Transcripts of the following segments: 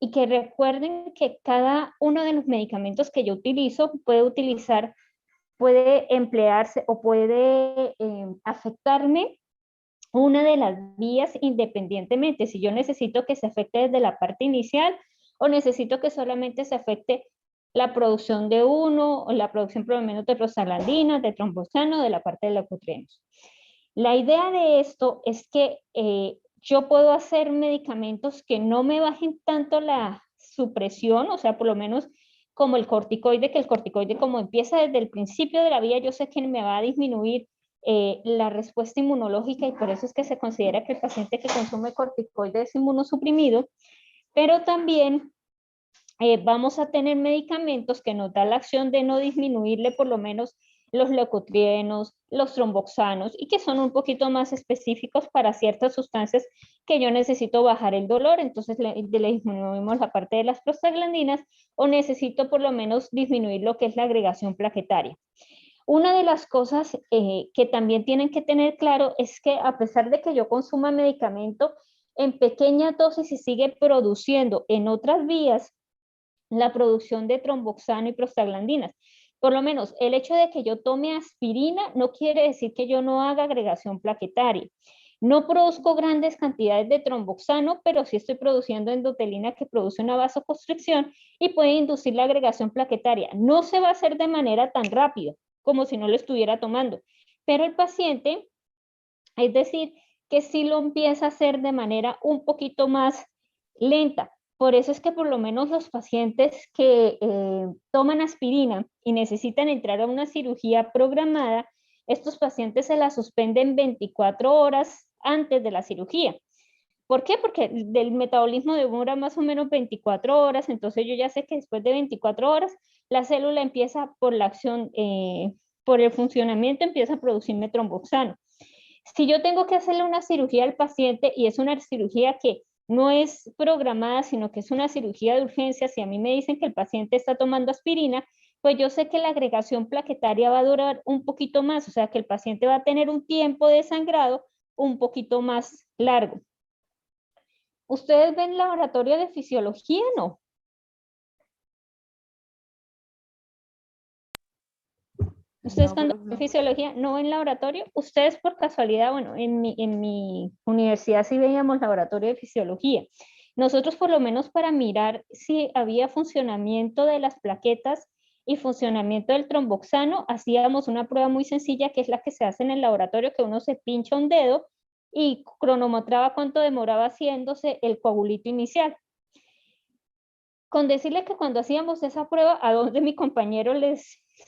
y que recuerden que cada uno de los medicamentos que yo utilizo puede emplearse o puede afectarme una de las vías independientemente. Si yo necesito que se afecte desde la parte inicial o necesito que solamente se afecte la producción de uno o la producción por lo menos de prostaglandinas, de tromboxano, de la parte de leucotrienos. La idea de esto es que yo puedo hacer medicamentos que no me bajen tanto la supresión, o sea, por lo menos como el corticoide, que el corticoide como empieza desde el principio de la vía, yo sé que me va a disminuir la respuesta inmunológica y por eso es que se considera que el paciente que consume corticoide es inmunosuprimido, pero también vamos a tener medicamentos que nos da la acción de no disminuirle por lo menos los leucotrienos, los tromboxanos y que son un poquito más específicos para ciertas sustancias que yo necesito bajar el dolor, entonces le disminuimos la parte de las prostaglandinas o necesito por lo menos disminuir lo que es la agregación plaquetaria. Una de las cosas que también tienen que tener claro es que a pesar de que yo consuma medicamento en pequeñas dosis y sigue produciendo en otras vías la producción de tromboxano y prostaglandinas. Por lo menos el hecho de que yo tome aspirina no quiere decir que yo no haga agregación plaquetaria. No produzco grandes cantidades de tromboxano, pero sí estoy produciendo endotelina que produce una vasoconstricción y puede inducir la agregación plaquetaria. No se va a hacer de manera tan rápida como si no lo estuviera tomando, pero el paciente, es decir, que sí lo empieza a hacer de manera un poquito más lenta. Por eso es que por lo menos los pacientes que toman aspirina y necesitan entrar a una cirugía programada, estos pacientes se la suspenden 24 horas antes de la cirugía. ¿Por qué? Porque el metabolismo demora más o menos 24 horas, entonces yo ya sé que después de 24 horas la célula empieza por la acción, por el funcionamiento, empieza a producirme tromboxano. Si yo tengo que hacerle una cirugía al paciente y es una cirugía que no es programada, sino que es una cirugía de urgencia, si a mí me dicen que el paciente está tomando aspirina, pues yo sé que la agregación plaquetaria va a durar un poquito más, o sea que el paciente va a tener un tiempo de sangrado un poquito más largo. ¿Ustedes ven laboratorio de fisiología? No. Ustedes No, cuando profe. ven fisiología no ven laboratorio. Ustedes por casualidad, bueno, en mi universidad sí veíamos laboratorio de fisiología. Nosotros por lo menos para mirar si había funcionamiento de las plaquetas y funcionamiento del tromboxano, hacíamos una prueba muy sencilla que es la que se hace en el laboratorio, que uno se pincha un dedo y cronometraba cuánto demoraba haciéndose el coagulito inicial. Con decirle que cuando hacíamos esa prueba, a dos de mis compañeros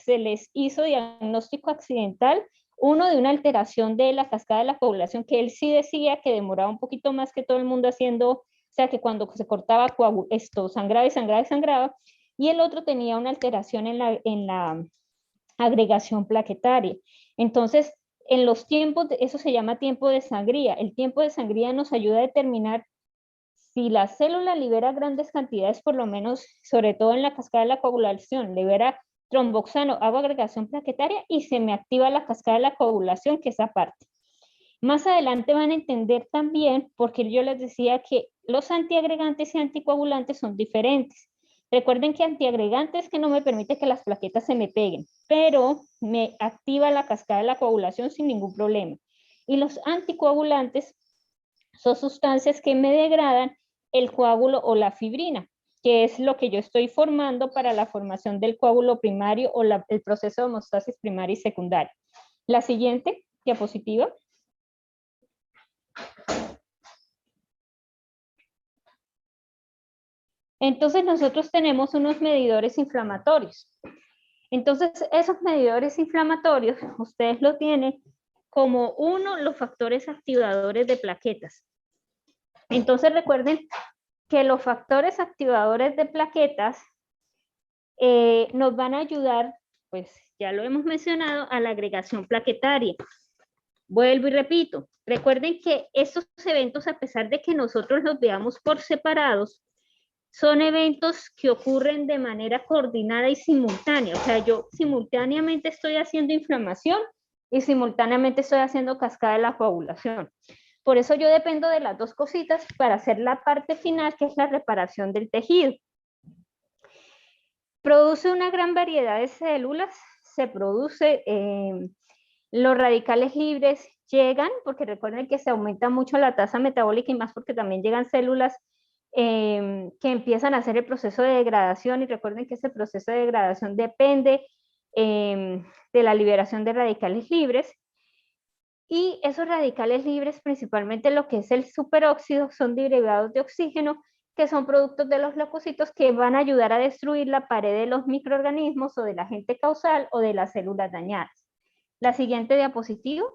se les hizo diagnóstico accidental, uno de una alteración de la cascada de la coagulación, que él sí decía que demoraba un poquito más que todo el mundo haciendo, o sea, que cuando se cortaba esto sangraba y sangraba y sangraba, y el otro tenía una alteración en la agregación plaquetaria. Entonces, en los tiempos, eso se llama tiempo de sangría. El tiempo de sangría nos ayuda a determinar si la célula libera grandes cantidades, por lo menos, sobre todo en la cascada de la coagulación, libera tromboxano, hago agregación plaquetaria y se me activa la cascada de la coagulación, que es aparte. Más adelante van a entender también, porque yo les decía que los antiagregantes y anticoagulantes son diferentes. Recuerden que antiagregante es que no me permite que las plaquetas se me peguen, pero me activa la cascada de la coagulación sin ningún problema. Y los anticoagulantes son sustancias que me degradan el coágulo o la fibrina, que es lo que yo estoy formando para la formación del coágulo primario o el proceso de homeostasis primaria y secundaria. La siguiente diapositiva. Entonces nosotros tenemos unos medidores inflamatorios. Entonces esos medidores inflamatorios, ustedes lo tienen como uno, los factores activadores de plaquetas. Entonces recuerden que los factores activadores de plaquetas nos van a ayudar, pues ya lo hemos mencionado, a la agregación plaquetaria. Vuelvo y repito, recuerden que estos eventos, a pesar de que nosotros los veamos por separados, son eventos que ocurren de manera coordinada y simultánea. O sea, yo simultáneamente estoy haciendo inflamación y simultáneamente estoy haciendo cascada de la coagulación. Por eso yo dependo de las dos cositas para hacer la parte final, que es la reparación del tejido. Produce una gran variedad de células, se produce, los radicales libres llegan, porque recuerden que se aumenta mucho la tasa metabólica y más porque también llegan células que empiezan a hacer el proceso de degradación, y recuerden que ese proceso de degradación depende de la liberación de radicales libres. Y esos radicales libres, principalmente lo que es el superóxido, son derivados de oxígeno, que son productos de los leucocitos que van a ayudar a destruir la pared de los microorganismos o del agente causal o de las células dañadas. La siguiente diapositiva.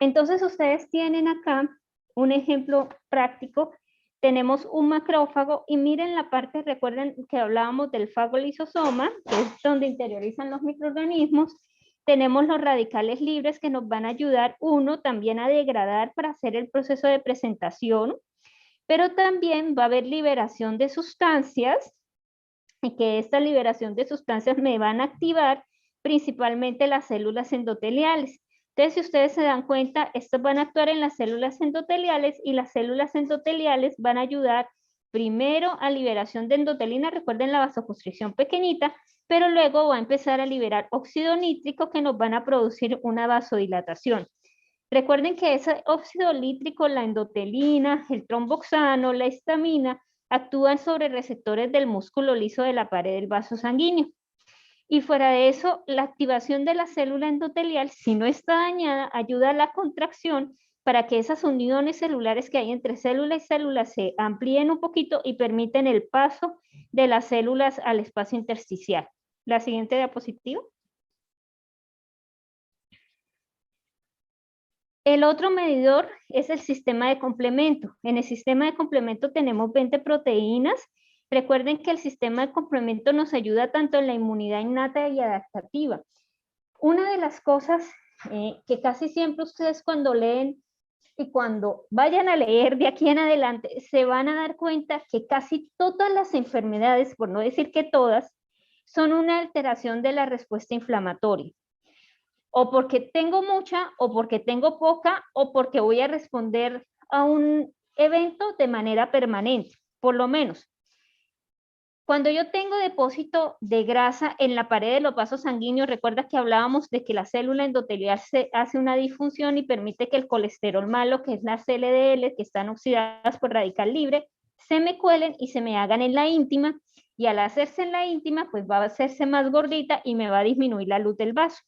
Entonces ustedes tienen acá un ejemplo práctico. Tenemos un macrófago y miren la parte, recuerden que hablábamos del fago lisosoma, que es donde interiorizan los microorganismos. Tenemos los radicales libres que nos van a ayudar, uno, también a degradar para hacer el proceso de presentación, pero también va a haber liberación de sustancias, y que esta liberación de sustancias me van a activar principalmente las células endoteliales. Entonces, si ustedes se dan cuenta, estas van a actuar en las células endoteliales, y las células endoteliales van a ayudar primero a liberación de endotelina, recuerden la vasoconstricción pequeñita, pero luego va a empezar a liberar óxido nítrico que nos van a producir una vasodilatación. Recuerden que ese óxido nítrico, la endotelina, el tromboxano, la histamina, actúan sobre receptores del músculo liso de la pared del vaso sanguíneo. Y fuera de eso, la activación de la célula endotelial, si no está dañada, ayuda a la contracción para que esas uniones celulares que hay entre célula y célula se amplíen un poquito y permiten el paso de las células al espacio intersticial. La siguiente diapositiva. El otro medidor es el sistema de complemento. En el sistema de complemento tenemos 20 proteínas. Recuerden que el sistema de complemento nos ayuda tanto en la inmunidad innata y adaptativa. Una de las cosas que casi siempre ustedes cuando leen y cuando vayan a leer de aquí en adelante, se van a dar cuenta que casi todas las enfermedades, por no decir que todas, son una alteración de la respuesta inflamatoria. O porque tengo mucha, o porque tengo poca, o porque voy a responder a un evento de manera permanente, por lo menos. Cuando yo tengo depósito de grasa en la pared de los vasos sanguíneos, recuerda que hablábamos de que la célula endotelial se hace una disfunción y permite que el colesterol malo, que es las LDL, que están oxidadas por radical libre, se me cuelen y se me hagan en la íntima, y al hacerse en la íntima, pues va a hacerse más gordita y me va a disminuir la luz del vaso.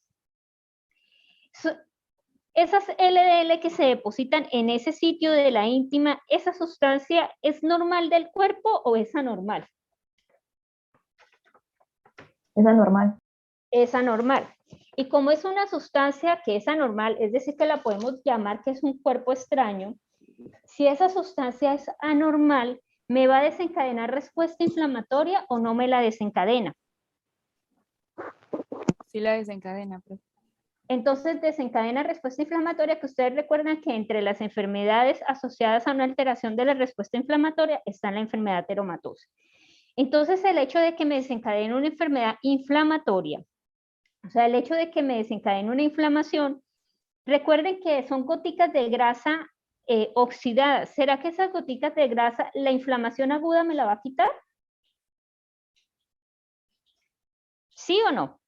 Esas LDL que se depositan en ese sitio de la íntima, ¿esa sustancia es normal del cuerpo o es anormal? Es anormal. Es anormal. Y como es una sustancia que es anormal, es decir, que la podemos llamar que es un cuerpo extraño, si esa sustancia es anormal, ¿me va a desencadenar respuesta inflamatoria o no me la desencadena? Sí la desencadena, profe. Entonces desencadena respuesta inflamatoria, que ustedes recuerdan que entre las enfermedades asociadas a una alteración de la respuesta inflamatoria está la enfermedad teromatosa. Entonces el hecho de que me desencadene una enfermedad inflamatoria, o sea, el hecho de que me desencadene una inflamación, recuerden que son goticas de grasa oxidadas. ¿Será que esas goticas de grasa, la inflamación aguda me la va a quitar? ¿Sí o no?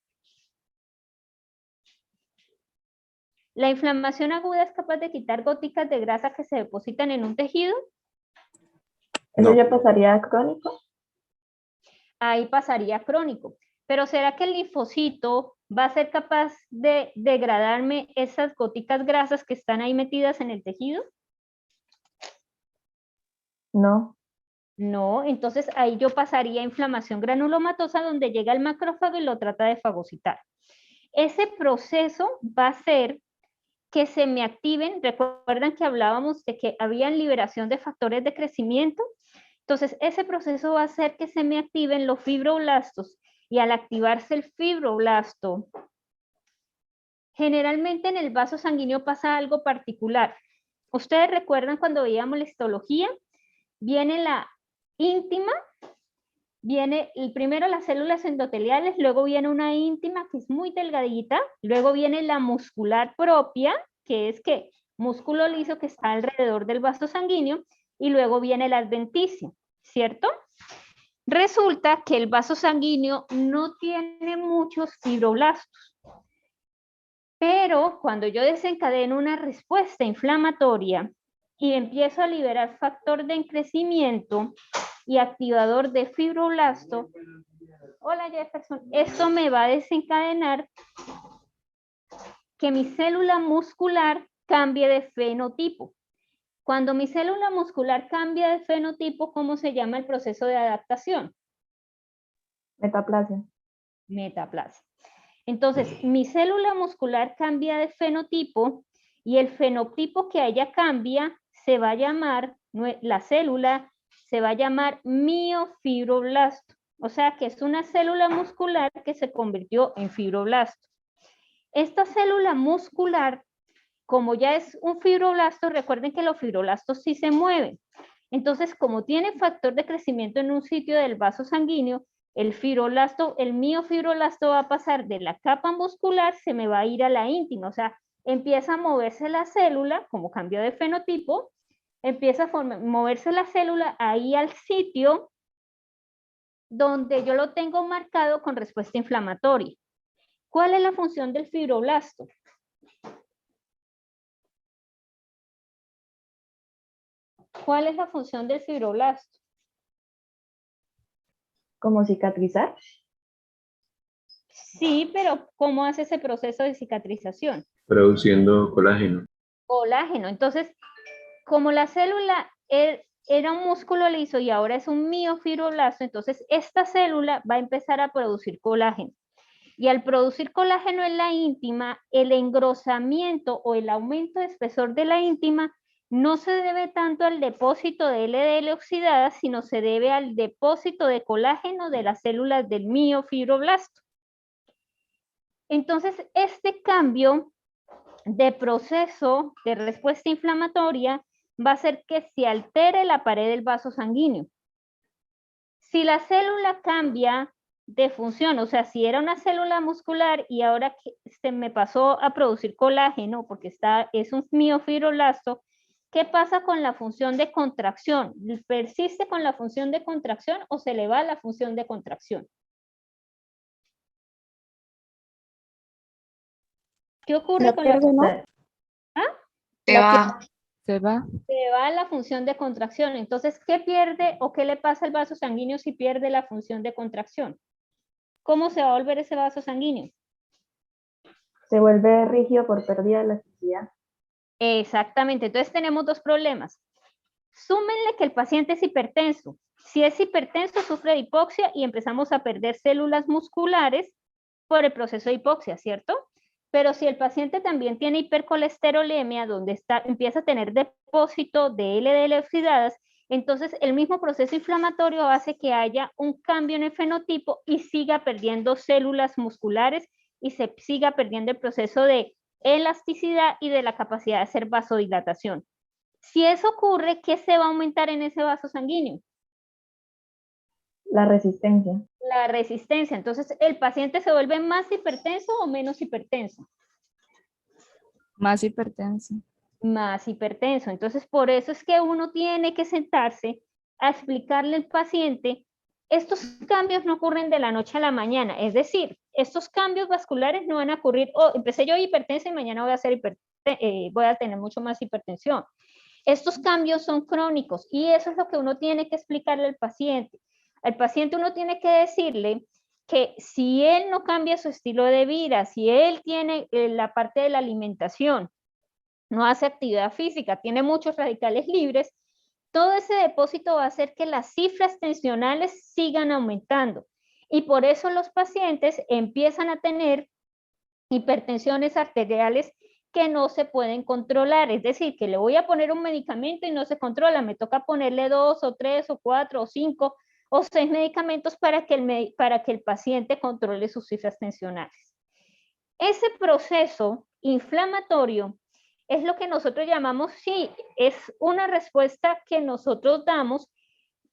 ¿La inflamación aguda es capaz de quitar goticas de grasa que se depositan en un tejido? ¿Eso ya pasaría a crónico? Ahí pasaría crónico. Pero ¿será que el linfocito va a ser capaz de degradarme esas goticas grasas que están ahí metidas en el tejido? No. No, entonces ahí yo pasaría a inflamación granulomatosa, donde llega el macrófago y lo trata de fagocitar. Ese proceso va a ser que se me activen. Recuerdan que hablábamos de que había liberación de factores de crecimiento. Entonces ese proceso va a hacer que se me activen los fibroblastos, y al activarse el fibroblasto, generalmente en el vaso sanguíneo pasa algo particular. Ustedes recuerdan cuando veíamos la histología, viene la íntima Viene primero las células endoteliales, luego viene una íntima que es muy delgadita, luego viene la muscular propia, que es que músculo liso que está alrededor del vaso sanguíneo, y luego viene la adventicia, ¿cierto? Resulta que el vaso sanguíneo no tiene muchos fibroblastos, pero cuando yo desencadeno una respuesta inflamatoria y empiezo a liberar factor de crecimiento y activador de fibroblasto, hola Jefferson, esto me va a desencadenar que mi célula muscular cambie de fenotipo. Cuando mi célula muscular cambia de fenotipo, ¿cómo se llama el proceso de adaptación? Metaplasia. Metaplasia. Entonces, mi célula muscular cambia de fenotipo y el fenotipo que ella cambia se va a llamar, la célula se va a llamar miofibroblasto. O sea que es una célula muscular que se convirtió en fibroblasto. Esta célula muscular, como ya es un fibroblasto, recuerden que los fibroblastos sí se mueven. Entonces, como tiene factor de crecimiento en un sitio del vaso sanguíneo, el fibroblasto, el miofibroblasto va a pasar de la capa muscular, se me va a ir a la íntima, o sea, empieza a moverse la célula, como cambio de fenotipo, empieza a moverse la célula ahí al sitio donde yo lo tengo marcado con respuesta inflamatoria. ¿Cuál es la función del fibroblasto? ¿Cuál es la función del fibroblasto? ¿Cómo cicatrizar? Sí, pero ¿cómo hace ese proceso de cicatrización? Produciendo colágeno. Colágeno. Entonces, como la célula era un músculo liso y ahora es un miofibroblasto, entonces esta célula va a empezar a producir colágeno. Y al producir colágeno en la íntima, el engrosamiento o el aumento de espesor de la íntima no se debe tanto al depósito de LDL oxidada, sino se debe al depósito de colágeno de las células del miofibroblasto. Entonces, este cambio de proceso de respuesta inflamatoria va a hacer que se altere la pared del vaso sanguíneo. Si la célula cambia de función, o sea, si era una célula muscular y ahora se me pasó a producir colágeno porque es un miofibroblasto, ¿qué pasa con la función de contracción? ¿Persiste con la función de contracción o se le va la función de contracción? ¿Qué ocurre con la pierde, ¿no? Se va. Se va la función de contracción? Entonces, ¿qué pierde o qué le pasa al vaso sanguíneo si pierde la función de contracción? ¿Cómo se va a volver ese vaso sanguíneo? Se vuelve rígido por pérdida de elasticidad. Exactamente. Entonces tenemos dos problemas. Súmenle que el paciente es hipertenso. Si es hipertenso, sufre de hipoxia y empezamos a perder células musculares por el proceso de hipoxia, ¿cierto? Pero si el paciente también tiene hipercolesterolemia, donde empieza a tener depósito de LDL oxidadas, entonces el mismo proceso inflamatorio hace que haya un cambio en el fenotipo y siga perdiendo células musculares y se siga perdiendo el proceso de elasticidad y de la capacidad de hacer vasodilatación. Si eso ocurre, ¿qué se va a aumentar en ese vaso sanguíneo? La resistencia. La resistencia. Entonces, ¿el paciente se vuelve más hipertenso o menos hipertenso? Más hipertenso. Más hipertenso. Entonces, por eso es que uno tiene que sentarse a explicarle al paciente, estos cambios no ocurren de la noche a la mañana. Es decir, estos cambios vasculares no van a ocurrir, empecé yo hipertensa y mañana voy a tener mucho más hipertensión. Estos cambios son crónicos y eso es lo que uno tiene que explicarle al paciente. Al paciente uno tiene que decirle que si él no cambia su estilo de vida, si él tiene la parte de la alimentación, no hace actividad física, tiene muchos radicales libres, todo ese depósito va a hacer que las cifras tensionales sigan aumentando. Y por eso los pacientes empiezan a tener hipertensiones arteriales que no se pueden controlar, es decir, que le voy a poner un medicamento y no se controla, me toca ponerle 2 o 3 o 4 o 5 o 6 medicamentos para que el paciente controle sus cifras tensionales. Ese proceso inflamatorio es lo que nosotros llamamos, sí, es una respuesta que nosotros damos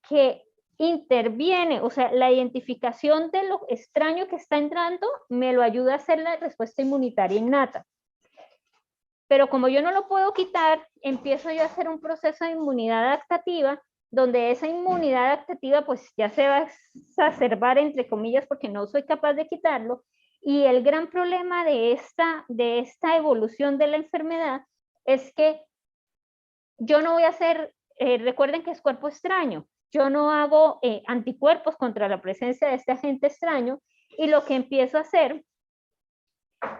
que interviene, o sea, la identificación de lo extraño que está entrando me lo ayuda a hacer la respuesta inmunitaria innata. Pero como yo no lo puedo quitar, empiezo yo a hacer un proceso de inmunidad adaptativa, donde esa inmunidad adaptativa pues ya se va a exacerbar, entre comillas, porque no soy capaz de quitarlo. Y el gran problema de esta evolución de la enfermedad es que yo no voy a hacer, recuerden que es cuerpo extraño, yo no hago anticuerpos contra la presencia de este agente extraño, y lo que empiezo a hacer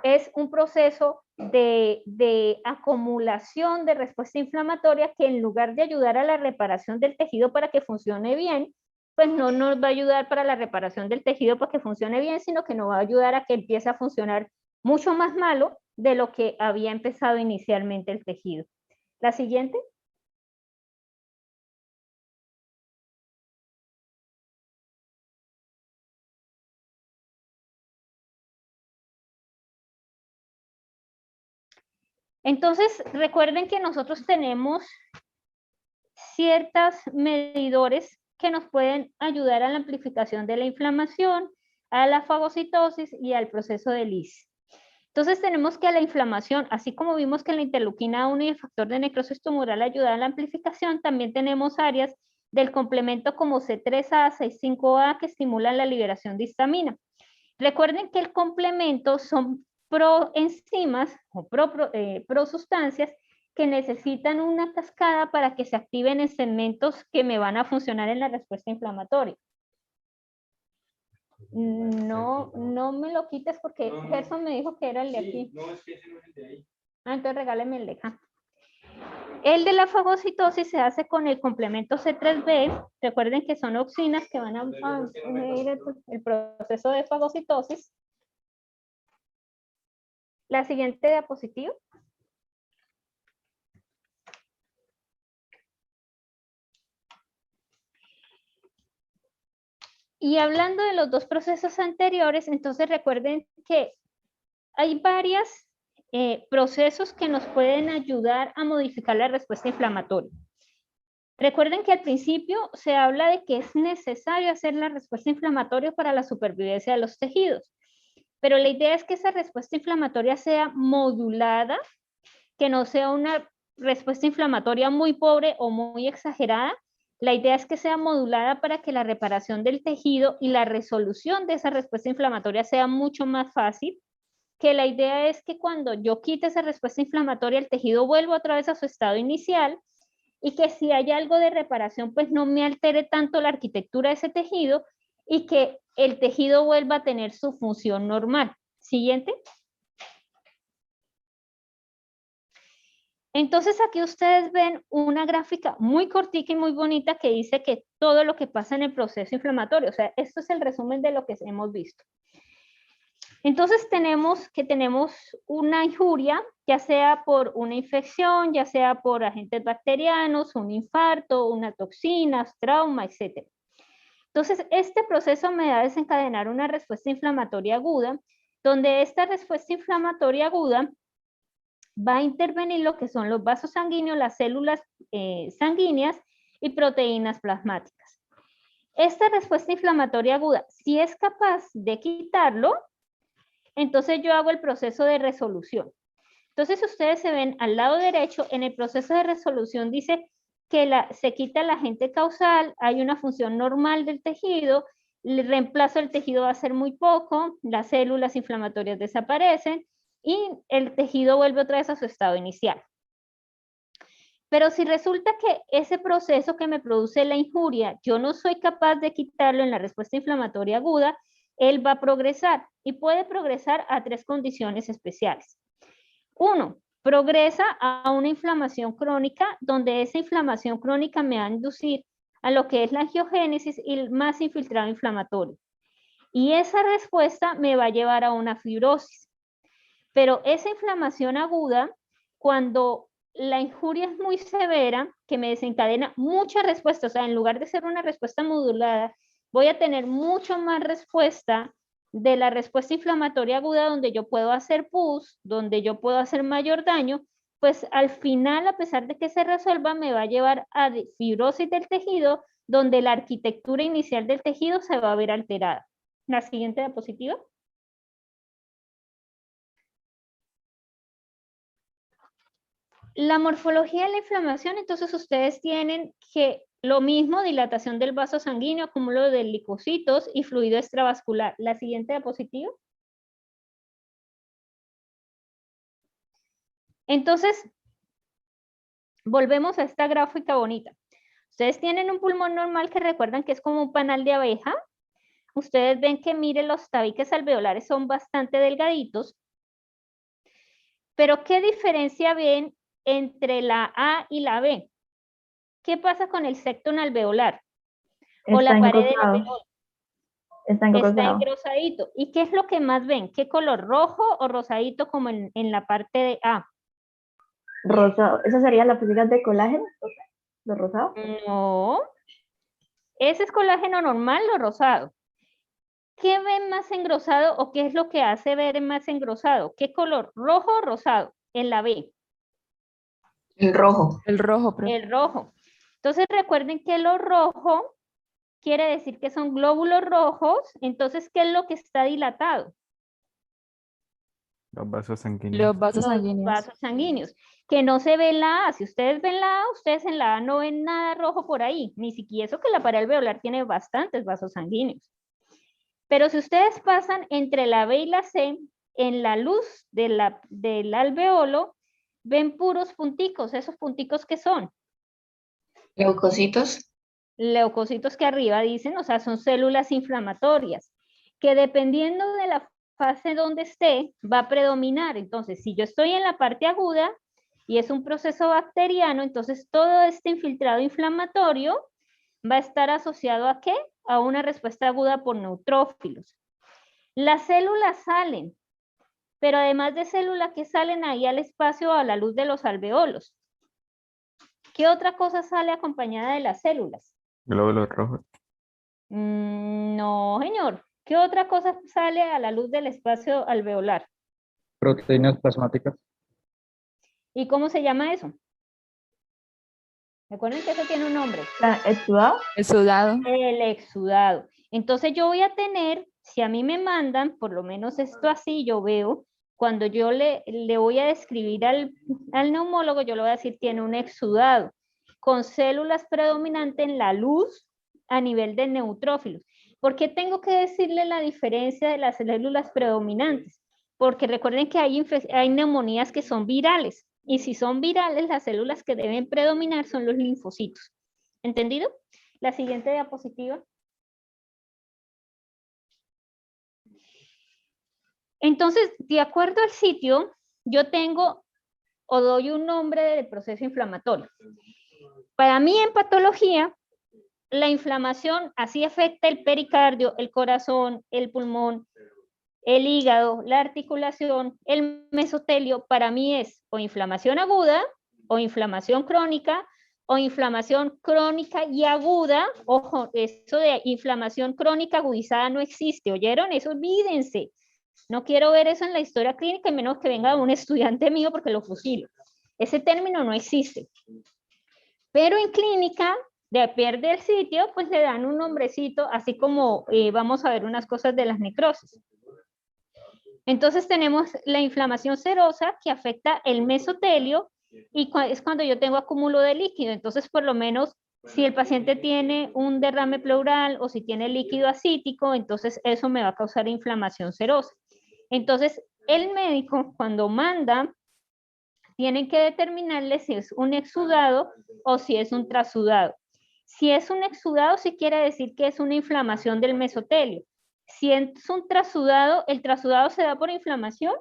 es un proceso de acumulación de respuesta inflamatoria que, en lugar de ayudar a la reparación del tejido para que funcione bien, pues no nos va a ayudar para la reparación del tejido para que funcione bien, sino que nos va a ayudar a que empiece a funcionar mucho más malo de lo que había empezado inicialmente el tejido. La siguiente. Entonces, recuerden que nosotros tenemos ciertos medidores que nos pueden ayudar a la amplificación de la inflamación, a la fagocitosis y al proceso de Lis. Entonces tenemos que a la inflamación, así como vimos que la interleuquina 1 y el factor de necrosis tumoral ayudan a la amplificación, también tenemos áreas del complemento como C3A, C5A que estimulan la liberación de histamina. Recuerden que el complemento son proenzimas o prosustancias que necesitan una cascada para que se activen en segmentos que me van a funcionar en la respuesta inflamatoria. No me lo quites porque Gerson me dijo que era el de aquí. No, es que ese no es el de ahí. Ah, entonces regáleme el de acá. El de la fagocitosis se hace con el complemento C3B. Recuerden que son auxinas que van a unir el proceso de fagocitosis. La siguiente diapositiva. Y hablando de los dos procesos anteriores, entonces recuerden que hay varios procesos que nos pueden ayudar a modificar la respuesta inflamatoria. Recuerden que al principio se habla de que es necesario hacer la respuesta inflamatoria para la supervivencia de los tejidos, pero la idea es que esa respuesta inflamatoria sea modulada, que no sea una respuesta inflamatoria muy pobre o muy exagerada. La idea es que sea modulada para que la reparación del tejido y la resolución de esa respuesta inflamatoria sea mucho más fácil, que la idea es que cuando yo quite esa respuesta inflamatoria, el tejido vuelva otra vez a su estado inicial, y que si hay algo de reparación, pues no me altere tanto la arquitectura de ese tejido y que el tejido vuelva a tener su función normal. Siguiente. Entonces aquí ustedes ven una gráfica muy cortica y muy bonita que dice que todo lo que pasa en el proceso inflamatorio, o sea, esto es el resumen de lo que hemos visto. Entonces tenemos una injuria, ya sea por una infección, ya sea por agentes bacterianos, un infarto, una toxina, trauma, etc. Entonces este proceso me va a desencadenar una respuesta inflamatoria aguda, donde esta respuesta inflamatoria aguda va a intervenir lo que son los vasos sanguíneos, las células sanguíneas y proteínas plasmáticas. Esta respuesta inflamatoria aguda, si es capaz de quitarlo, entonces yo hago el proceso de resolución. Entonces, si ustedes se ven al lado derecho, en el proceso de resolución dice que se quita el agente causal, hay una función normal del tejido, el reemplazo del tejido va a ser muy poco, las células inflamatorias desaparecen y el tejido vuelve otra vez a su estado inicial. Pero si resulta que ese proceso que me produce la injuria, yo no soy capaz de quitarlo en la respuesta inflamatoria aguda, él va a progresar y puede progresar a 3 condiciones especiales. 1, progresa a una inflamación crónica, donde esa inflamación crónica me va a inducir a lo que es la angiogénesis y más infiltrado inflamatorio. Y esa respuesta me va a llevar a una fibrosis. Pero esa inflamación aguda, cuando la injuria es muy severa, que me desencadena mucha respuesta, o sea, en lugar de ser una respuesta modulada, voy a tener mucho más respuesta de la respuesta inflamatoria aguda, donde yo puedo hacer pus, donde yo puedo hacer mayor daño, pues al final, a pesar de que se resuelva, me va a llevar a fibrosis del tejido, donde la arquitectura inicial del tejido se va a ver alterada. La siguiente diapositiva. La morfología de la inflamación, entonces ustedes tienen que lo mismo, dilatación del vaso sanguíneo, acúmulo de linfocitos y fluido extravascular. La siguiente diapositiva. Entonces, volvemos a esta gráfica bonita. Ustedes tienen un pulmón normal que recuerdan que es como un panal de abeja. Ustedes ven que, miren, los tabiques alveolares son bastante delgaditos. Pero, ¿qué diferencia ven entre la A y la B? ¿Qué pasa con el septum alveolar? O la pared del alveolo. Está engrosadito. ¿Y qué es lo que más ven? ¿Qué color? ¿Rojo o rosadito como en la parte de A? Rosado. ¿Esa sería la física de colágeno? ¿Lo rosado? No. Ese es colágeno normal, lo rosado. ¿Qué ven más engrosado o qué es lo que hace ver más engrosado? ¿Qué color? ¿Rojo o rosado? En la B. El rojo. El rojo, profe. El rojo. Entonces recuerden que lo rojo quiere decir que son glóbulos rojos. Entonces, ¿qué es lo que está dilatado? Los vasos sanguíneos. Los vasos sanguíneos. Vasos sanguíneos. Que no se ve en la A. Si ustedes ven la A, ustedes en la A no ven nada rojo por ahí. Ni siquiera eso, que la pared alveolar tiene bastantes vasos sanguíneos. Pero si ustedes pasan entre la B y la C, en la luz del alveolo, ven puros punticos. ¿Esos punticos qué son? Leucocitos. Leucocitos que arriba dicen, o sea, son células inflamatorias, que dependiendo de la fase donde esté, va a predominar. Entonces, si yo estoy en la parte aguda y es un proceso bacteriano, entonces todo este infiltrado inflamatorio va a estar asociado ¿a qué? A una respuesta aguda por neutrófilos. Las células salen, pero además de células que salen ahí al espacio a la luz de los alveolos. ¿Qué otra cosa sale acompañada de las células? Glóbulos rojos. No, señor. ¿Qué otra cosa sale a la luz del espacio alveolar? Proteínas plasmáticas. ¿Y cómo se llama eso? Recuerden que eso tiene un nombre. ¿Exudado? Exudado. El exudado. Entonces yo voy a tener, si a mí me mandan, por lo menos esto así, yo veo, cuando yo le voy a describir al neumólogo, yo le voy a decir, tiene un exudado con células predominantes en la luz a nivel de neutrófilos. ¿Por qué tengo que decirle la diferencia de las células predominantes? Porque recuerden que hay neumonías que son virales. Y si son virales, las células que deben predominar son los linfocitos. ¿Entendido? La siguiente diapositiva. Entonces, de acuerdo al sitio, yo tengo o doy un nombre del proceso inflamatorio. Para mí, en patología, la inflamación así afecta el pericardio, el corazón, el pulmón, el hígado, la articulación, el mesotelio. Para mí es o inflamación aguda o inflamación crónica o inflamación crónica y aguda. Ojo, eso de inflamación crónica agudizada no existe, ¿oyeron? Eso olvídense. No quiero ver eso en la historia clínica, y menos que venga un estudiante mío porque lo fusilo. Ese término no existe. Pero en clínica, de pierde el sitio, pues le dan un nombrecito, así como vamos a ver unas cosas de las necrosis. Entonces tenemos la inflamación serosa que afecta el mesotelio y es cuando yo tengo acúmulo de líquido. Entonces, por lo menos, si el paciente tiene un derrame pleural o si tiene líquido acítico, entonces eso me va a causar inflamación serosa. Entonces, el médico, cuando manda, tienen que determinarle si es un exudado o si es un trasudado. Si es un exudado, sí quiere decir que es una inflamación del mesotelio. Si es un trasudado, ¿el trasudado se da por inflamación?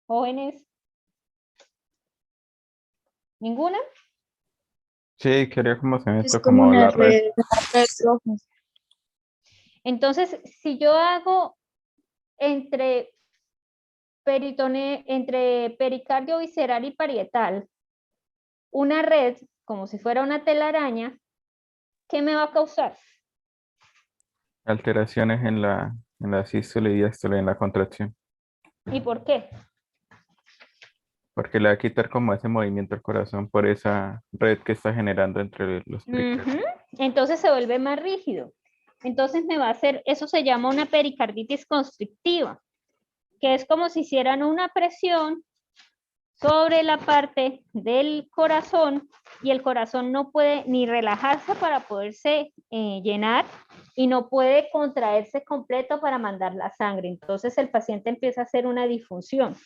Jóvenes. ¿Ninguna? Sí, quería como se Es esto como como una la red. red. Entonces, si yo hago entre entre pericardio visceral y parietal una red, como si fuera una telaraña, ¿qué me va a causar? Alteraciones en la sístole y diástole en la contracción. ¿Y por qué? Porque le va a quitar como ese movimiento al corazón por esa red que está generando entre los pericardios. Ujú. Entonces se vuelve más rígido. Entonces me va a hacer, eso se llama una pericarditis constrictiva, que es como si hicieran una presión sobre la parte del corazón y el corazón no puede ni relajarse para poderse llenar y no puede contraerse completo para mandar la sangre. Entonces el paciente empieza a hacer una disfunción.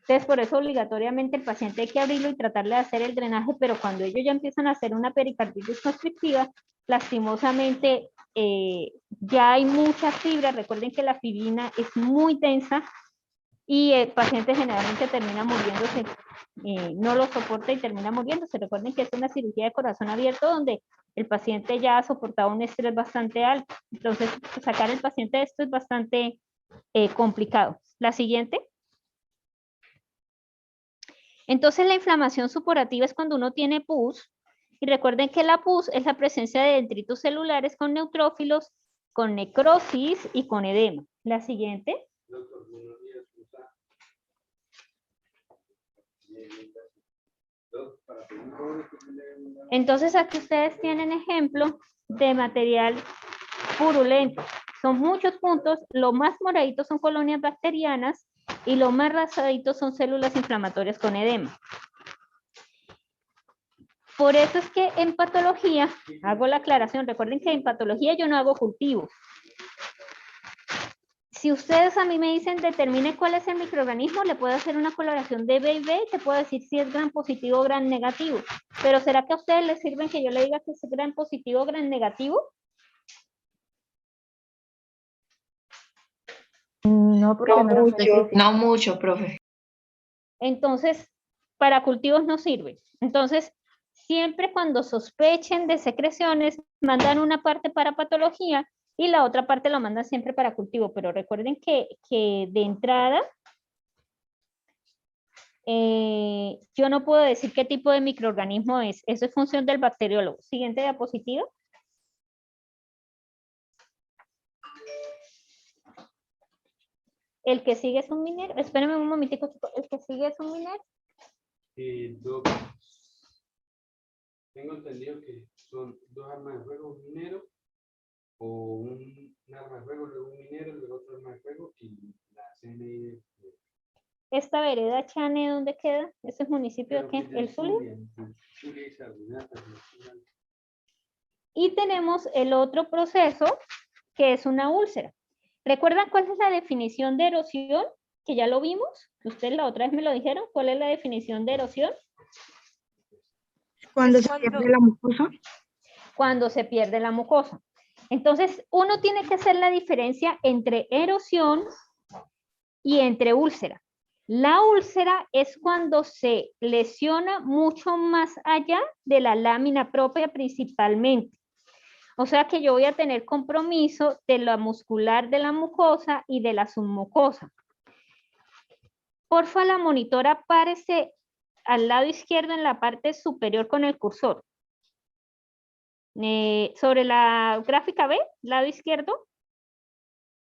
Entonces por eso obligatoriamente el paciente hay que abrirlo y tratarle de hacer el drenaje, pero cuando ellos ya empiezan a hacer una pericarditis constrictiva, lastimosamente ya hay mucha fibra. Recuerden que la fibrina es muy densa y el paciente generalmente termina muriéndose, no lo soporta y termina muriéndose. Recuerden que es una cirugía de corazón abierto donde el paciente ya ha soportado un estrés bastante alto. Entonces, sacar al paciente de esto es bastante complicado. La siguiente. Entonces, la inflamación supurativa es cuando uno tiene pus. Y recuerden que la pus es la presencia de dendritos celulares con neutrófilos, con necrosis y con edema. La siguiente. Entonces aquí ustedes tienen ejemplo de material purulento. Son muchos puntos, lo más moradito son colonias bacterianas y lo más rosadito son células inflamatorias con edema. Por eso es que en patología, hago la aclaración, recuerden que en patología yo no hago cultivos. Si ustedes a mí me dicen, determine cuál es el microorganismo, le puedo hacer una coloración de B y B y te puedo decir si es gran positivo o gran negativo. Pero ¿será que a ustedes les sirve que yo le diga que es gran positivo o gran negativo? No, porque No no es mucho, específico. no mucho, profe. Entonces, para cultivos no sirve. Entonces, siempre cuando sospechen de secreciones, mandan una parte para patología y la otra parte la mandan siempre para cultivo. Pero recuerden que de entrada, yo no puedo decir qué tipo de microorganismo es. Eso es función del bacteriólogo. Siguiente diapositiva. El que sigue es un minero. Espérenme un momentico, chicos. El que sigue es un minero. Tengo entendido que son dos armas de fuego, un minero o un arma de fuego, luego un minero, luego otro arma de fuego y la CNI. Esta vereda Chane, ¿dónde queda? ¿Ese es municipio de qué? ¿El Zulia? Y tenemos el otro proceso, que es una úlcera. ¿Recuerdan cuál es la definición de erosión? Que ya lo vimos. Ustedes la otra vez me lo dijeron. ¿Cuál es la definición de erosión? Cuando se pierde la mucosa. Cuando se pierde la mucosa. Entonces, uno tiene que hacer la diferencia entre erosión y entre úlcera. La úlcera es cuando se lesiona mucho más allá de la lámina propia principalmente. O sea que yo voy a tener compromiso de la muscular de la mucosa y de la submucosa. Porfa, la monitora párese al lado izquierdo en la parte superior con el cursor. Sobre la gráfica B, lado izquierdo,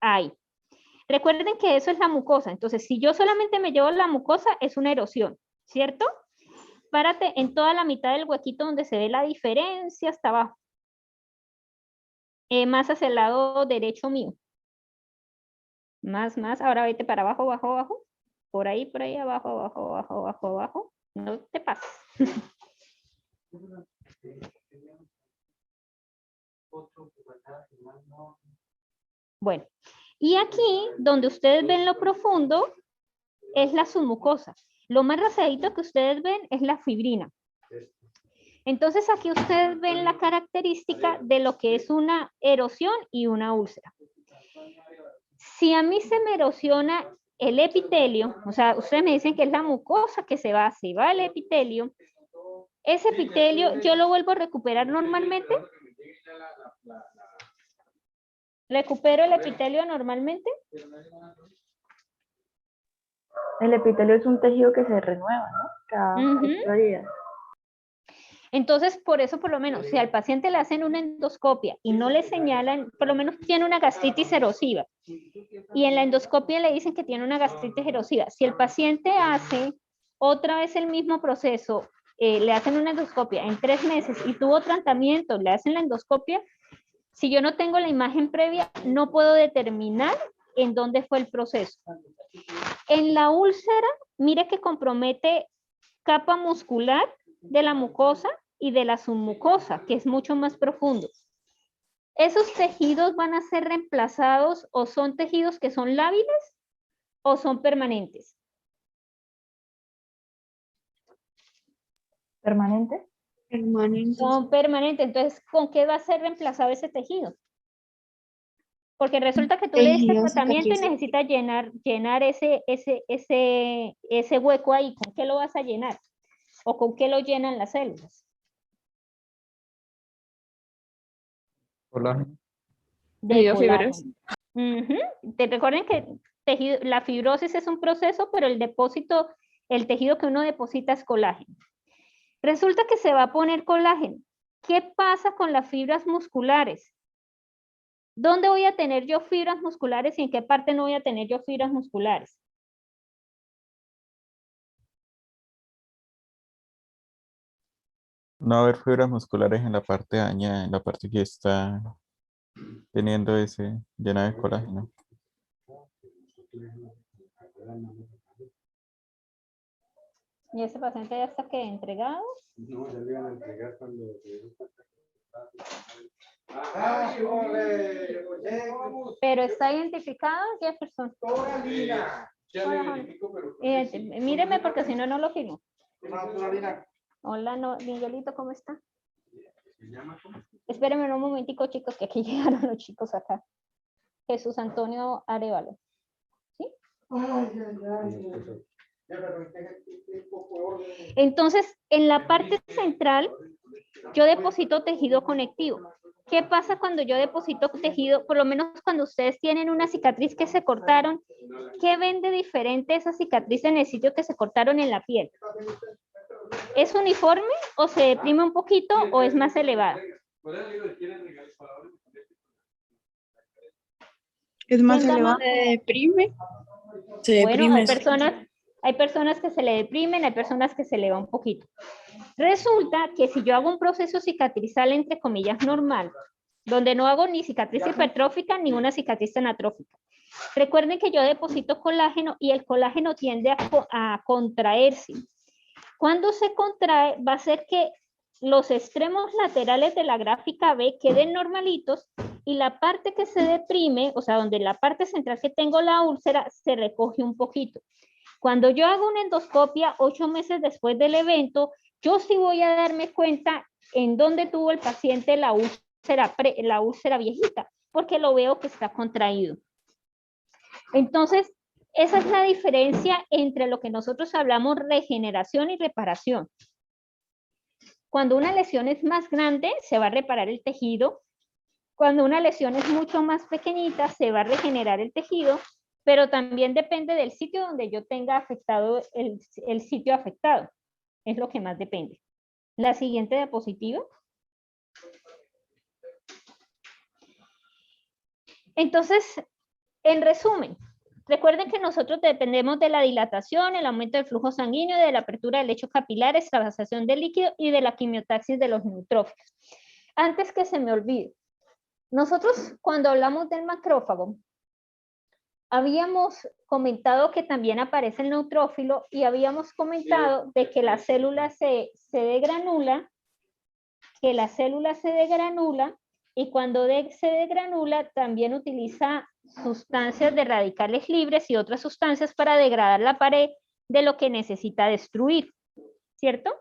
ahí. Recuerden que eso es la mucosa. Entonces, si yo solamente me llevo la mucosa, es una erosión, ¿cierto? Párate en toda la mitad del huequito donde se ve la diferencia hasta abajo. Más hacia el lado derecho mío. Más. Ahora vete para abajo, abajo. Por ahí, abajo, abajo. No te pases. Bueno, y aquí, donde ustedes ven lo profundo, es la submucosa. Lo más rosadito que ustedes ven es la fibrina. Entonces, aquí ustedes ven la característica de lo que es una erosión y una úlcera. Si a mí se me erosiona el epitelio, o sea, ustedes me dicen que es la mucosa que se va al epitelio. Ese epitelio yo lo vuelvo a recuperar normalmente. ¿Recupero el epitelio normalmente? El epitelio es un tejido que se renueva, ¿no? Cada día. Entonces, por eso, por lo menos, si al paciente le hacen una endoscopia y no le señalan, por lo menos tiene una gastritis erosiva, y en la endoscopia le dicen que tiene una gastritis erosiva, si el paciente hace otra vez el mismo proceso, le hacen una endoscopia en 3 meses y tuvo tratamiento, le hacen la endoscopia, si yo no tengo la imagen previa, no puedo determinar en dónde fue el proceso. En la úlcera, mire que compromete capa muscular de la mucosa y de la submucosa, que es mucho más profundo. ¿Esos tejidos van a ser reemplazados o son tejidos que son lábiles o son permanentes? ¿Permanente? Son permanentes. Entonces, ¿con qué va a ser reemplazado ese tejido? Porque resulta que tú le diste tratamiento y necesitas llenar ese hueco ahí. ¿Con qué lo vas a llenar? ¿O con qué lo llenan las células? Colágeno. De Fibrosis. colágeno. Te recuerden que la fibrosis es un proceso, pero el depósito, el tejido que uno deposita es colágeno. Resulta que se va a poner colágeno. ¿Qué pasa con las fibras musculares? ¿Dónde voy a tener yo fibras musculares y en qué parte no voy a tener yo fibras musculares? No va a haber fibras musculares en la parte dañada, en la parte que está teniendo ese llena de colágeno. ¿Y ese paciente ya está entregado? No, ya le iban a entregar cuando... Pero está identificado, Jefferson. Ya le verifico, pero... Míreme porque si no, no lo firmo. Hola, no, Miguelito, ¿cómo está? Espérenme un momentico, chicos, que aquí llegaron los chicos acá. Jesús Antonio Arevalo. ¿Sí? Entonces, en la parte central, yo deposito tejido conectivo. ¿Qué pasa cuando yo deposito tejido? Por lo menos cuando ustedes tienen una cicatriz que se cortaron, ¿qué ven de diferente esa cicatriz en el sitio que se cortaron en la piel? ¿Es uniforme o se deprime un poquito o es más elevado? Es más elevado. Se deprime. Bueno, hay personas que se le deprimen, hay personas que se eleva un poquito. Resulta que si yo hago un proceso cicatrizal, entre comillas, normal, donde no hago ni cicatriz hipertrófica ni una cicatriz anatrófica. Recuerden que yo deposito colágeno y el colágeno tiende a contraerse. Cuando se contrae, va a hacer que los extremos laterales de la gráfica B queden normalitos y la parte que se deprime, o sea, donde la parte central que tengo la úlcera, se recoge un poquito. Cuando yo hago una endoscopia 8 meses después del evento, yo sí voy a darme cuenta en dónde tuvo el paciente la úlcera viejita, porque lo veo que está contraído. Entonces, esa es la diferencia entre lo que nosotros hablamos regeneración y reparación. Cuando una lesión es más grande, se va a reparar el tejido. Cuando una lesión es mucho más pequeñita, se va a regenerar el tejido, pero también depende del sitio donde yo tenga afectado el sitio afectado. Es lo que más depende. La siguiente diapositiva. Entonces, en resumen, recuerden que nosotros dependemos de la dilatación, el aumento del flujo sanguíneo, de la apertura del lecho capilar, extravasación del líquido y de la quimiotaxis de los neutrófilos. Antes que se me olvide, nosotros cuando hablamos del macrófago, habíamos comentado que también aparece el neutrófilo y habíamos comentado de que la célula se degranula, y cuando se degranula también utiliza sustancias de radicales libres y otras sustancias para degradar la pared de lo que necesita destruir, ¿cierto?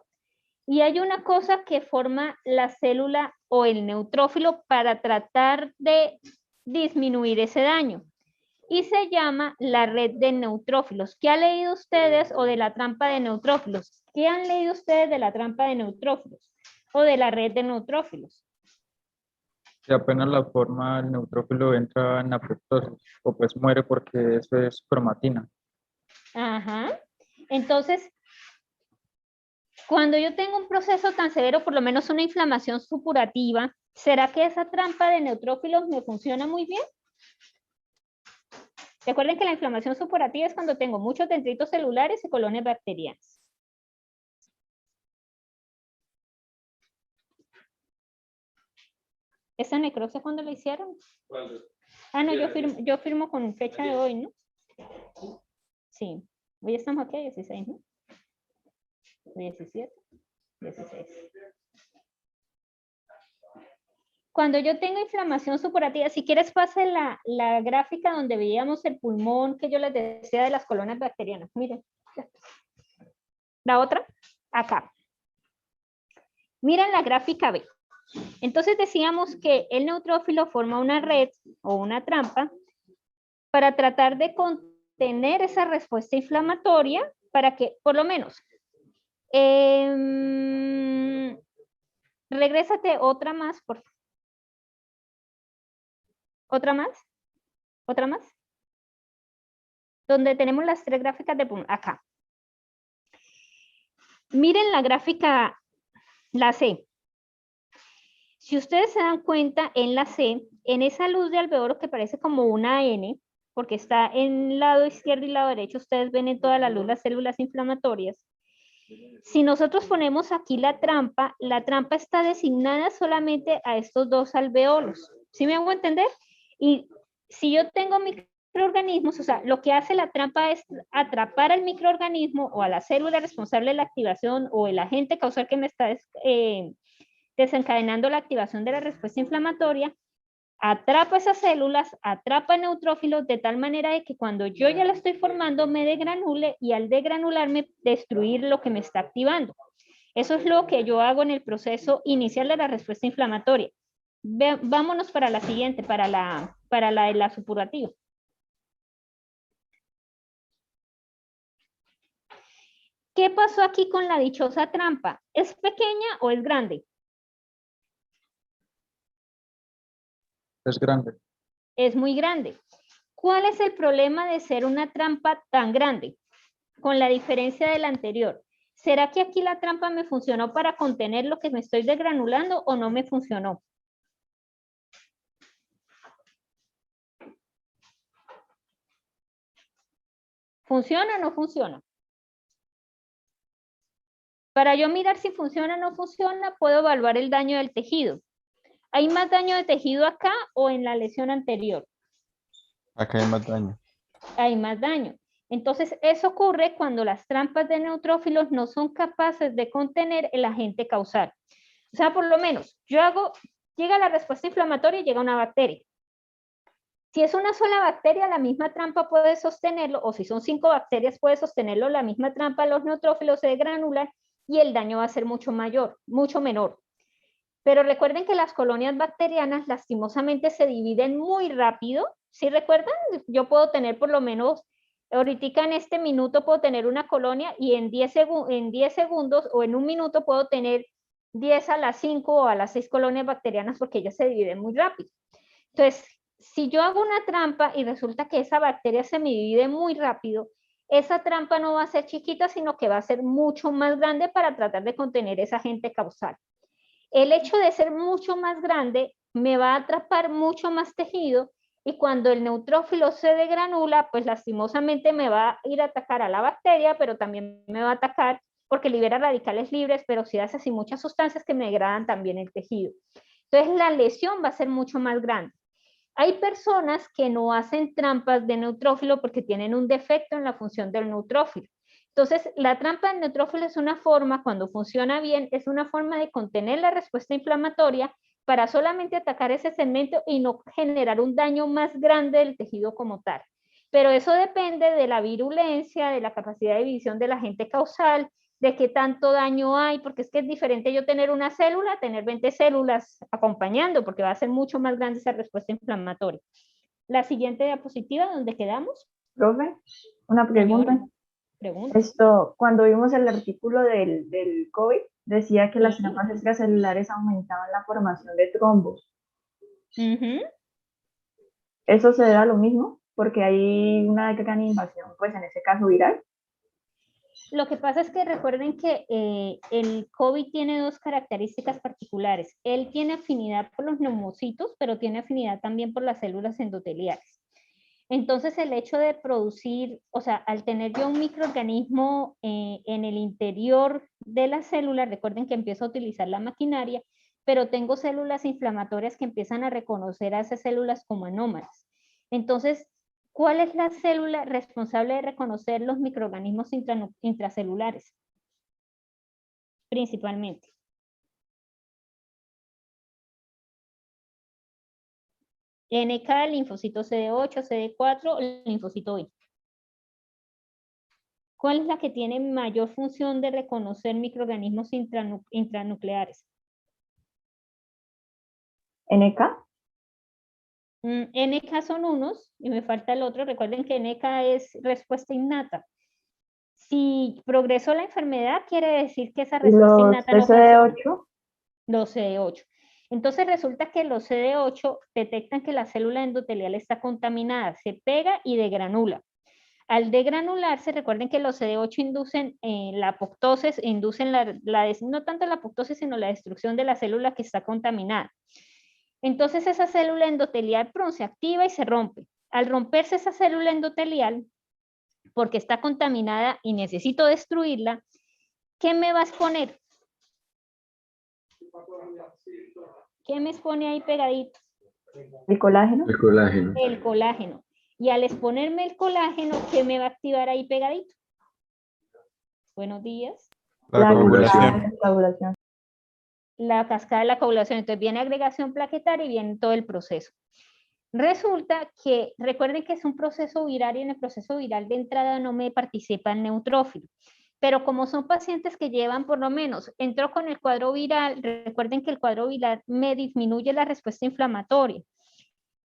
Y hay una cosa que forma la célula o el neutrófilo para tratar de disminuir ese daño. y se llama la red de neutrófilos. ¿Qué han leído ustedes o de la trampa de neutrófilos? ¿Qué han leído ustedes de la trampa de neutrófilos o de la red de neutrófilos? Si apenas la forma el neutrófilo entra en apoptosis o pues muere porque eso es cromatina. Ajá. Entonces, cuando yo tengo un proceso tan severo, por lo menos una inflamación supurativa, ¿será que esa trampa de neutrófilos me funciona muy bien? Recuerden que la inflamación supurativa es cuando tengo muchos dendritos celulares y colonias bacterianas. ¿Esa necropsia cuándo la hicieron? ¿Cuándo? Ah, no, yo firmo con fecha de hoy, ¿no? Sí. Hoy estamos aquí a 16, ¿no? 17, 16. Cuando yo tengo inflamación supurativa, si quieres pase la gráfica donde veíamos el pulmón que yo les decía de las colonias bacterianas. Miren. La otra, acá. Miren la gráfica B. Entonces decíamos que el neutrófilo forma una red o una trampa para tratar de contener esa respuesta inflamatoria para que, por lo menos, regrésate otra más, por favor. ¿Otra más? ¿Otra más? Donde tenemos las tres gráficas de pulmón. Acá. Miren la gráfica, la C. Si ustedes se dan cuenta, en la C, en esa luz de alveolo que parece como una N, porque está en el lado izquierdo y lado derecho, ustedes ven en toda la luz las células inflamatorias. Si nosotros ponemos aquí la trampa está designada solamente a estos dos alveolos. ¿Sí me hago entender? Y si yo tengo microorganismos, o sea, lo que hace la trampa es atrapar al microorganismo o a la célula responsable de la activación o el agente causal que me está desencadenando la activación de la respuesta inflamatoria, atrapa esas células, atrapa neutrófilos de tal manera de que cuando yo ya la estoy formando me degranule y al degranularme destruir lo que me está activando. Eso es lo que yo hago en el proceso inicial de la respuesta inflamatoria. Vámonos para la siguiente, para la de la supurativa. ¿Qué pasó aquí con la dichosa trampa? ¿Es pequeña o es grande? Es grande. Es muy grande. ¿Cuál es el problema de ser una trampa tan grande? Con la diferencia de la anterior. ¿Será que aquí la trampa me funcionó para contener lo que me estoy desgranulando o no me funcionó? ¿Funciona o no funciona? Para yo mirar si funciona o no funciona, puedo evaluar el daño del tejido. ¿Hay más daño de tejido acá o en la lesión anterior? Acá hay más daño. Hay más daño. Entonces, eso ocurre cuando las trampas de neutrófilos no son capaces de contener el agente causal. O sea, por lo menos, llega la respuesta inflamatoria y llega una bacteria. Si es una sola bacteria, la misma trampa puede sostenerlo, o si son 5 bacterias, puede sostenerlo la misma trampa, los neutrófilos se degranulan y el daño va a ser mucho mayor, mucho menor. Pero recuerden que las colonias bacterianas lastimosamente se dividen muy rápido. ¿Sí recuerdan? Yo puedo tener por lo menos, ahorita en este minuto puedo tener una colonia y en 10 segundos o en un minuto puedo tener 10 a las 5 o a las 6 colonias bacterianas porque ellas se dividen muy rápido. Entonces, si yo hago una trampa y resulta que esa bacteria se me divide muy rápido, esa trampa no va a ser chiquita, sino que va a ser mucho más grande para tratar de contener ese agente causal. El hecho de ser mucho más grande me va a atrapar mucho más tejido y cuando el neutrófilo se degranula, pues lastimosamente me va a ir a atacar a la bacteria, pero también me va a atacar porque libera radicales libres, peroxidasas y muchas sustancias que me degradan también el tejido. Entonces la lesión va a ser mucho más grande. Hay personas que no hacen trampas de neutrófilo porque tienen un defecto en la función del neutrófilo. Entonces, la trampa del neutrófilo es una forma, cuando funciona bien, es una forma de contener la respuesta inflamatoria para solamente atacar ese segmento y no generar un daño más grande del tejido como tal. Pero eso depende de la virulencia, de la capacidad de división del agente causal, de qué tanto daño hay, porque es que es diferente yo tener una célula, tener 20 células acompañando, porque va a ser mucho más grande esa respuesta inflamatoria. La siguiente diapositiva, donde quedamos. Profe, una pregunta. Pregunta. Cuando vimos el artículo del COVID, decía que las Sí. terapias extracelulares aumentaban la formación de trombos. Ujú. ¿Eso se debe a lo mismo? Porque hay una gran invasión, pues en ese caso viral. Lo que pasa es que recuerden que el COVID tiene dos características particulares. Él tiene afinidad por los neumocitos, pero tiene afinidad también por las células endoteliales. Entonces, el hecho de producir, o sea, al tener yo un microorganismo en el interior de la célula, recuerden que empiezo a utilizar la maquinaria, pero tengo células inflamatorias que empiezan a reconocer a esas células como anómalas. Entonces, ¿cuál es la célula responsable de reconocer los microorganismos intracelulares? Principalmente. NK, linfocito CD8, CD4 o linfocito B. ¿Cuál es la que tiene mayor función de reconocer microorganismos intranucleares? NK. NK son unos y me falta el otro. Recuerden que NK es respuesta innata. Si progresó la enfermedad, quiere decir que esa respuesta Los innata no funcionó. CD8. Los CD8. Entonces resulta que los CD8 detectan que la célula endotelial está contaminada, se pega y degranula. Al degranularse, recuerden que los CD8 inducen la apoptosis, inducen no tanto la apoptosis, sino la destrucción de la célula que está contaminada. Entonces esa célula endotelial se activa y se rompe. Al romperse esa célula endotelial, porque está contaminada y necesito destruirla, ¿qué me va a exponer? ¿Qué me expone ahí pegadito? El colágeno. El colágeno. El colágeno. Y al exponerme el colágeno, ¿qué me va a activar ahí pegadito? Buenos días. La coagulación. coagulación. La cascada de la coagulación. Entonces viene agregación plaquetaria y viene todo el proceso. Resulta que, recuerden que es un proceso viral y en el proceso viral de entrada no me participa el neutrófilo. Pero como son pacientes que llevan por lo menos, entró con el cuadro viral, recuerden que el cuadro viral me disminuye la respuesta inflamatoria.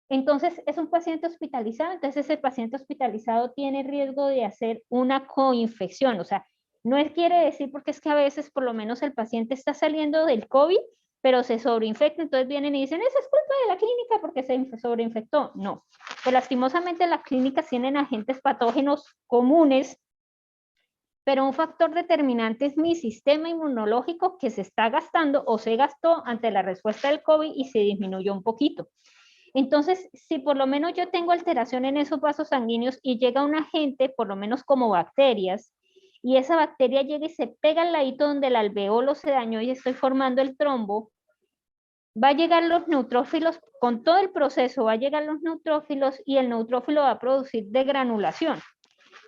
Entonces es un paciente hospitalizado, entonces ese paciente hospitalizado tiene riesgo de hacer una coinfección, o sea, no quiere decir porque es que a veces por lo menos el paciente está saliendo del COVID, pero se sobreinfecta, entonces vienen y dicen, esa es culpa de la clínica porque se sobreinfectó. No, pues lastimosamente las clínicas tienen agentes patógenos comunes, pero un factor determinante es mi sistema inmunológico que se está gastando o se gastó ante la respuesta del COVID y se disminuyó un poquito. Entonces, si por lo menos yo tengo alteración en esos vasos sanguíneos y llega un agente, por lo menos como bacterias, y esa bacteria llega y se pega al ladito donde el alveolo se dañó y estoy formando el trombo, va a llegar los neutrófilos, con todo el proceso va a llegar los neutrófilos y el neutrófilo va a producir degranulación.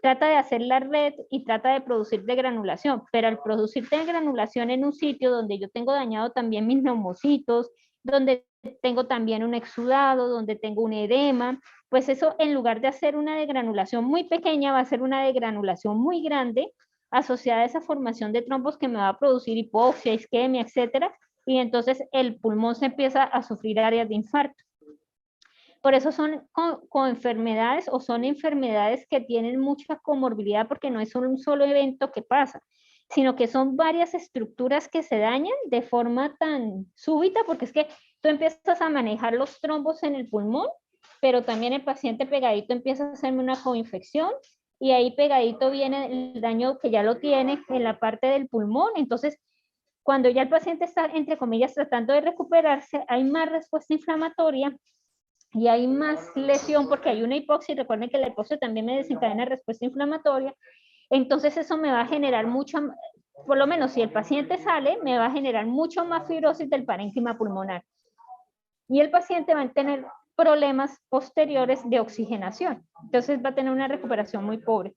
Trata de hacer la red y trata de producir degranulación, pero al producir degranulación en un sitio donde yo tengo dañado también mis neumocitos, donde tengo también un exudado, donde tengo un edema, pues eso en lugar de hacer una degranulación muy pequeña, va a ser una degranulación muy grande asociada a esa formación de trombos que me va a producir hipoxia, isquemia, etcétera, y entonces el pulmón se empieza a sufrir áreas de infarto. Por eso son enfermedades o son enfermedades que tienen mucha comorbilidad porque no es solo un solo evento que pasa, sino que son varias estructuras que se dañan de forma tan súbita, porque es que tú empiezas a manejar los trombos en el pulmón, pero también el paciente pegadito empieza a hacerme una coinfección y ahí pegadito viene el daño que ya lo tiene en la parte del pulmón. Entonces, cuando ya el paciente está, entre comillas, tratando de recuperarse, hay más respuesta inflamatoria y hay más lesión porque hay una hipoxia, y recuerden que la hipoxia también me desencadena respuesta inflamatoria, entonces eso me va a generar mucho, por lo menos si el paciente sale, me va a generar mucho más fibrosis del parénquima pulmonar. Y el paciente va a tener problemas posteriores de oxigenación, entonces va a tener una recuperación muy pobre.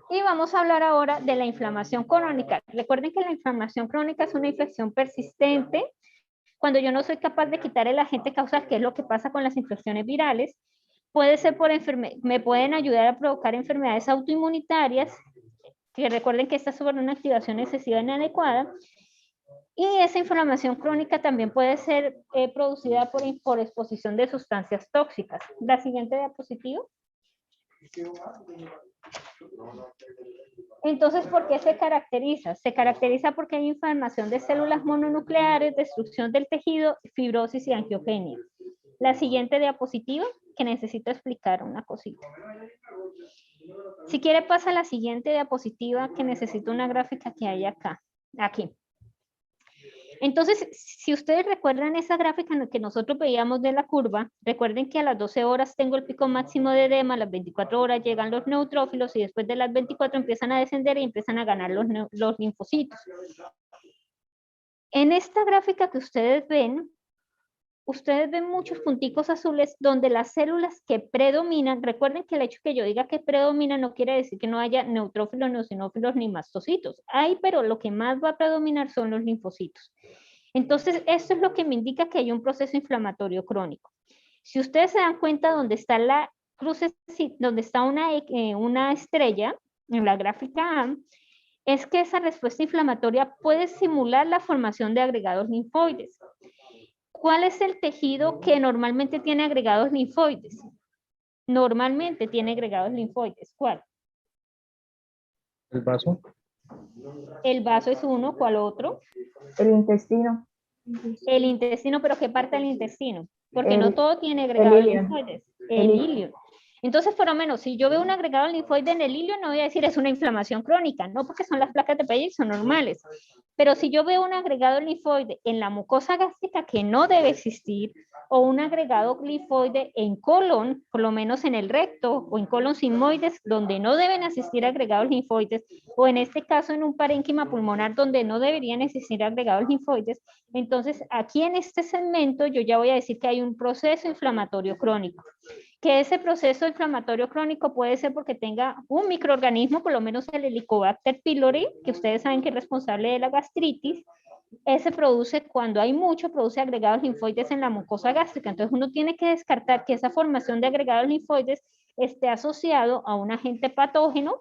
Y vamos a hablar ahora de la inflamación crónica. Recuerden que la inflamación crónica es una infección persistente, cuando yo no soy capaz de quitar el agente causal, que es lo que pasa con las infecciones virales, puede ser por me pueden ayudar a provocar enfermedades autoinmunitarias, que recuerden que estas son una activación excesiva inadecuada, Y esa inflamación crónica también puede ser producida por exposición de sustancias tóxicas. La siguiente diapositiva. Entonces, ¿por qué se caracteriza? Se caracteriza porque hay inflamación de células mononucleares, destrucción del tejido, fibrosis y angiogenia. La siguiente diapositiva, que necesito explicar una cosita. Si quiere, pasa a la siguiente diapositiva, que necesito una gráfica que hay acá. Aquí. Entonces, si ustedes recuerdan esa gráfica que nosotros veíamos de la curva, recuerden que a las 12 horas tengo el pico máximo de edema, a las 24 horas llegan los neutrófilos y después de las 24 empiezan a descender y empiezan a ganar los linfocitos. En esta gráfica que ustedes ven muchos punticos azules donde las células que predominan, recuerden que el hecho que yo diga que predomina no quiere decir que no haya neutrófilos, eosinófilos ni mastocitos. Hay, pero lo que más va a predominar son los linfocitos. Entonces, esto es lo que me indica que hay un proceso inflamatorio crónico. Si ustedes se dan cuenta donde está la crucecita, donde está una estrella en la gráfica A, es que esa respuesta inflamatoria puede simular la formación de agregados linfoides. ¿Cuál es el tejido que normalmente tiene agregados linfoides? Normalmente tiene agregados linfoides. ¿Cuál? El vaso. El vaso es uno. ¿Cuál otro? El intestino. El intestino, pero ¿qué parte del intestino? Porque no El- todo tiene agregados ilio. linfoides. El ilio. Entonces, por lo menos, si yo veo un agregado linfoide en el ilio, no voy a decir es una inflamación crónica, no, porque son las placas de Peyerl, son normales. Pero si yo veo un agregado linfoide en la mucosa gástrica, que no debe existir, o un agregado linfoide en colon, por lo menos en el recto, o en colon sigmoides, donde no deben existir agregados linfoides, o en este caso en un parénquima pulmonar, donde no deberían existir agregados linfoides, entonces aquí en este segmento yo ya voy a decir que hay un proceso inflamatorio crónico. Que ese proceso inflamatorio crónico puede ser porque tenga un microorganismo, por lo menos el Helicobacter pylori, que ustedes saben que es responsable de la gastritis. Ese produce, cuando hay mucho, produce agregados linfoides en la mucosa gástrica. Entonces uno tiene que descartar que esa formación de agregados linfoides esté asociado a un agente patógeno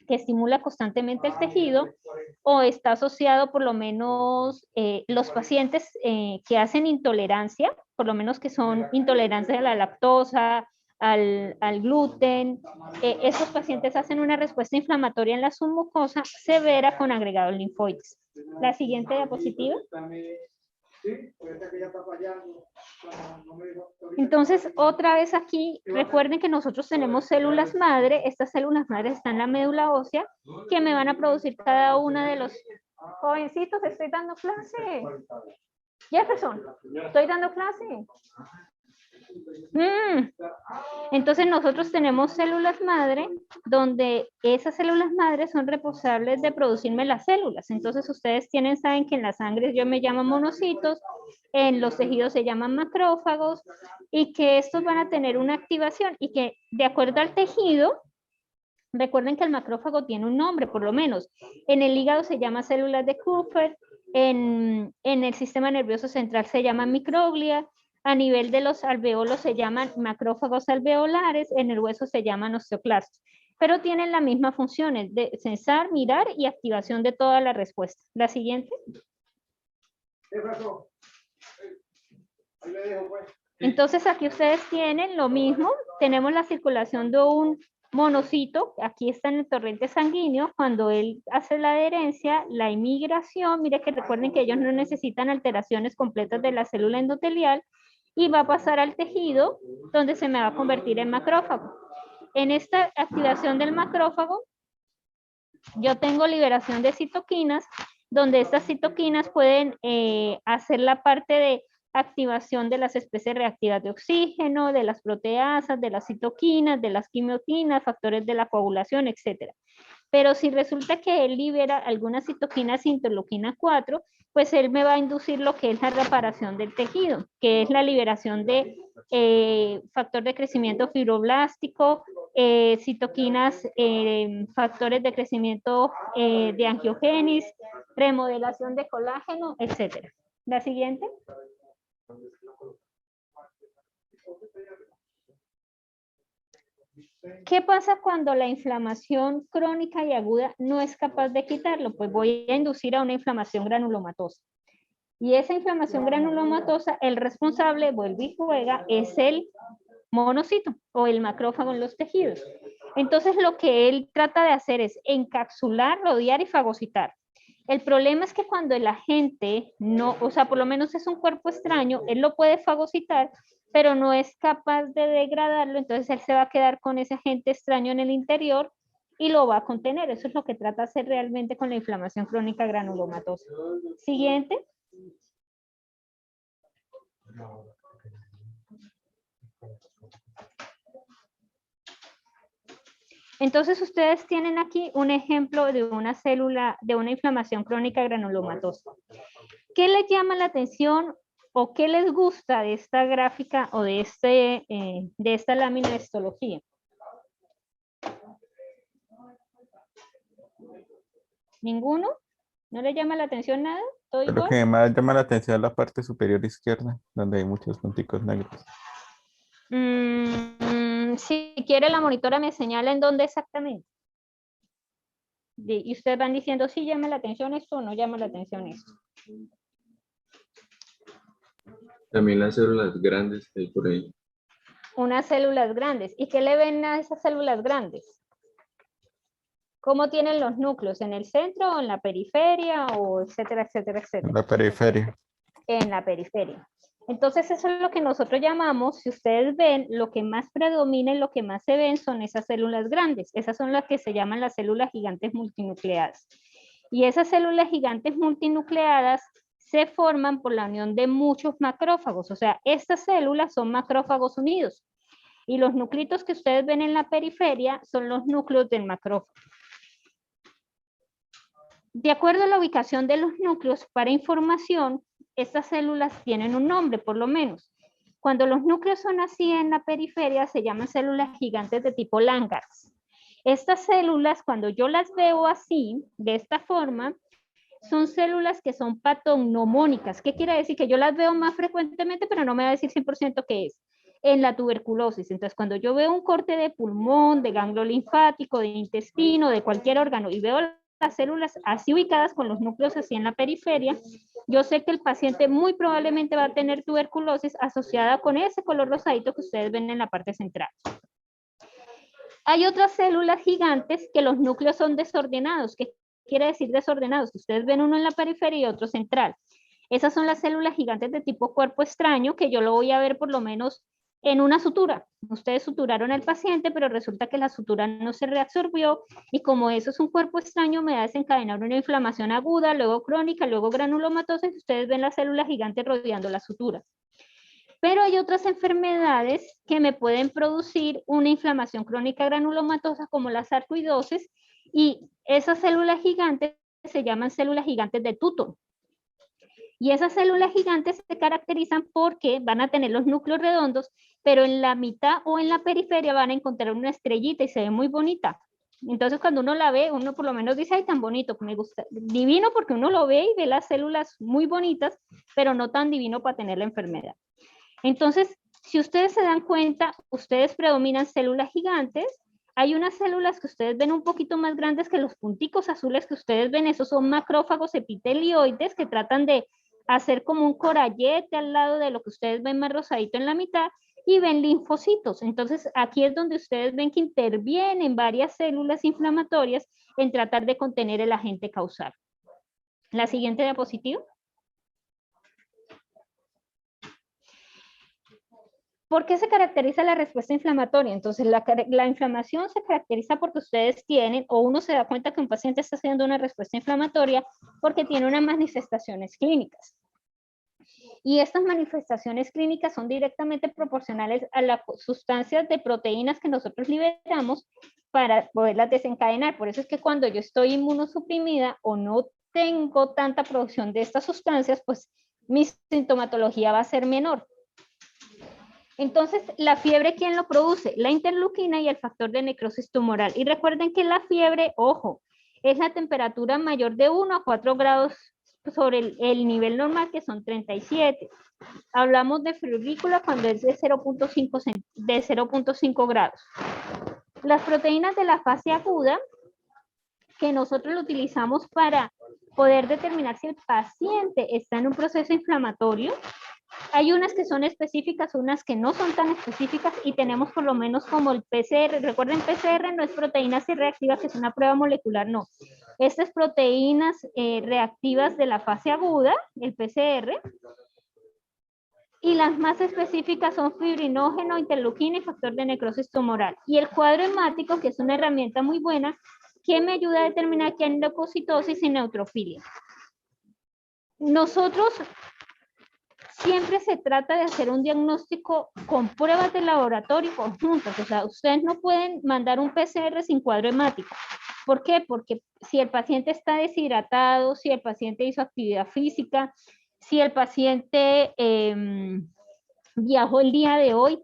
que estimula constantemente el tejido, o está asociado por lo menos los pacientes que hacen intolerancia, por lo menos que son intolerantes a la lactosa, al gluten, esos pacientes hacen una respuesta inflamatoria en la submucosa severa con agregados linfoides. La siguiente diapositiva. Entonces, otra vez aquí, recuerden que nosotros tenemos células madre. Estas células madre están en la médula ósea, que me van a producir cada una de los... Jovencitos, estoy dando clase. Jefferson, estoy dando clase. Entonces nosotros tenemos células madre, donde esas células madre son responsables de producirme las células. Entonces ustedes saben que en la sangre yo me llamo monocitos, en los tejidos se llaman macrófagos, y que estos van a tener una activación, y que de acuerdo al tejido, recuerden que el macrófago tiene un nombre, por lo menos. En el hígado se llama células de Kupffer, en el sistema nervioso central se llama microglia, a nivel de los alveolos se llaman macrófagos alveolares, en el hueso se llaman osteoclastos, pero tienen las mismas funciones de censar, mirar y activación de toda la respuesta. La siguiente. Entonces aquí ustedes tienen lo mismo, tenemos la circulación de un monocito, aquí está en el torrente sanguíneo, cuando él hace la adherencia, la inmigración, mire que recuerden que ellos no necesitan alteraciones completas de la célula endotelial, y va a pasar al tejido donde se me va a convertir en macrófago. En esta activación del macrófago, yo tengo liberación de citoquinas, donde estas citoquinas pueden hacer la parte de activación de las especies reactivas de oxígeno, de las proteasas, de las citoquinas, de las quimiotinas, factores de la coagulación, etc. Pero si resulta que él libera algunas citoquinas, interleuquina 4, pues él me va a inducir lo que es la reparación del tejido, que es la liberación de factor de crecimiento fibroblástico, citoquinas, factores de crecimiento de angiogénesis, remodelación de colágeno, etc. La siguiente. ¿Qué pasa cuando la inflamación crónica y aguda no es capaz de quitarlo? Pues voy a inducir a una inflamación granulomatosa. Y esa inflamación granulomatosa, el responsable, vuelve y juega, es el monocito o el macrófago en los tejidos. Entonces lo que él trata de hacer es encapsular, rodear y fagocitar. El problema es que cuando el agente no, o sea, por lo menos es un cuerpo extraño, él lo puede fagocitar, pero no es capaz de degradarlo, entonces él se va a quedar con ese agente extraño en el interior y lo va a contener. Eso es lo que trata de hacer realmente con la inflamación crónica granulomatosa. Siguiente. Entonces ustedes tienen aquí un ejemplo de una célula, de una inflamación crónica granulomatosa. ¿Qué les llama la atención o qué les gusta de esta gráfica o de esta lámina de histología? ¿Ninguno? ¿No le llama la atención nada? ¿Todo Lo igual? que más llama la atención es la parte superior izquierda, donde hay muchos punticos negros. Si quiere la monitora me señala en dónde exactamente. Y ustedes van diciendo si llama la atención esto o no llama la atención esto. También las células grandes que hay por ahí. Unas células grandes. ¿Y qué le ven a esas células grandes? ¿Cómo tienen los núcleos? ¿En el centro o en la periferia? O etcétera, etcétera, etcétera. La periferia. En la periferia. Entonces eso es lo que nosotros llamamos, si ustedes ven, lo que más predomina y lo que más se ven son esas células grandes. Esas son las que se llaman las células gigantes multinucleadas. Y esas células gigantes multinucleadas se forman por la unión de muchos macrófagos. O sea, estas células son macrófagos unidos. Y los nucleitos que ustedes ven en la periferia son los núcleos del macrófago. De acuerdo a la ubicación de los núcleos, para información, estas células tienen un nombre, por lo menos. Cuando los núcleos son así en la periferia, se llaman células gigantes de tipo Langerhans. Estas células, cuando yo las veo así, de esta forma, son células que son patognomónicas. ¿Qué quiere decir? Que yo las veo más frecuentemente, pero no me va a decir 100% qué es. En la tuberculosis. Entonces, cuando yo veo un corte de pulmón, de ganglio linfático, de intestino, de cualquier órgano, y veo las células así ubicadas con los núcleos así en la periferia, yo sé que el paciente muy probablemente va a tener tuberculosis asociada con ese color rosadito que ustedes ven en la parte central. Hay otras células gigantes que los núcleos son desordenados. ¿Qué quiere decir desordenados? Ustedes ven uno en la periferia y otro central. Esas son las células gigantes de tipo cuerpo extraño que yo lo voy a ver por lo menos en una sutura. Ustedes suturaron al paciente, pero resulta que la sutura no se reabsorbió y como eso es un cuerpo extraño, me va a desencadenar una inflamación aguda, luego crónica, luego granulomatosa y ustedes ven las células gigantes rodeando la sutura. Pero hay otras enfermedades que me pueden producir una inflamación crónica granulomatosa como la sarcoidosis y esas células gigantes se llaman células gigantes de Tutton. Y esas células gigantes se caracterizan porque van a tener los núcleos redondos, pero en la mitad o en la periferia van a encontrar una estrellita y se ve muy bonita. Entonces cuando uno la ve, uno por lo menos dice, ay, tan bonito, me gusta. Divino porque uno lo ve y ve las células muy bonitas, pero no tan divino para tener la enfermedad. Entonces, si ustedes se dan cuenta, ustedes predominan células gigantes. Hay unas células que ustedes ven un poquito más grandes que los punticos azules que ustedes ven. Esos son macrófagos epitelioides que tratan de hacer como un corallete al lado de lo que ustedes ven más rosadito en la mitad y ven linfocitos. Entonces, aquí es donde ustedes ven que intervienen varias células inflamatorias en tratar de contener el agente causal. La siguiente diapositiva. ¿Por qué se caracteriza la respuesta inflamatoria? Entonces, la inflamación se caracteriza porque ustedes tienen, o uno se da cuenta que un paciente está haciendo una respuesta inflamatoria porque tiene unas manifestaciones clínicas. Y estas manifestaciones clínicas son directamente proporcionales a las sustancias de proteínas que nosotros liberamos para poderlas desencadenar. Por eso es que cuando yo estoy inmunosuprimida o no tengo tanta producción de estas sustancias, pues mi sintomatología va a ser menor. Entonces, la fiebre, ¿quién lo produce? La interleuquina y el factor de necrosis tumoral. Y recuerden que la fiebre, ojo, es la temperatura mayor de 1 a 4 grados sobre el nivel normal, que son 37. Hablamos de febrícula cuando es de 0.5 grados. Las proteínas de la fase aguda, que nosotros lo utilizamos para poder determinar si el paciente está en un proceso inflamatorio. Hay unas que son específicas, unas que no son tan específicas, y tenemos por lo menos como el PCR. Recuerden, PCR no es proteínas C reactivas, que es una prueba molecular, no. Estas proteínas reactivas de la fase aguda, el PCR, y las más específicas son fibrinógeno, interleuquina y factor de necrosis tumoral. Y el cuadro hemático, que es una herramienta muy buena, que me ayuda a determinar que hay leucocitosis y neutrofilia. Nosotros siempre se trata de hacer un diagnóstico con pruebas de laboratorio conjuntas. O sea, ustedes no pueden mandar un PCR sin cuadro hemático. ¿Por qué? Porque si el paciente está deshidratado, si el paciente hizo actividad física, si el paciente viajó el día de hoy,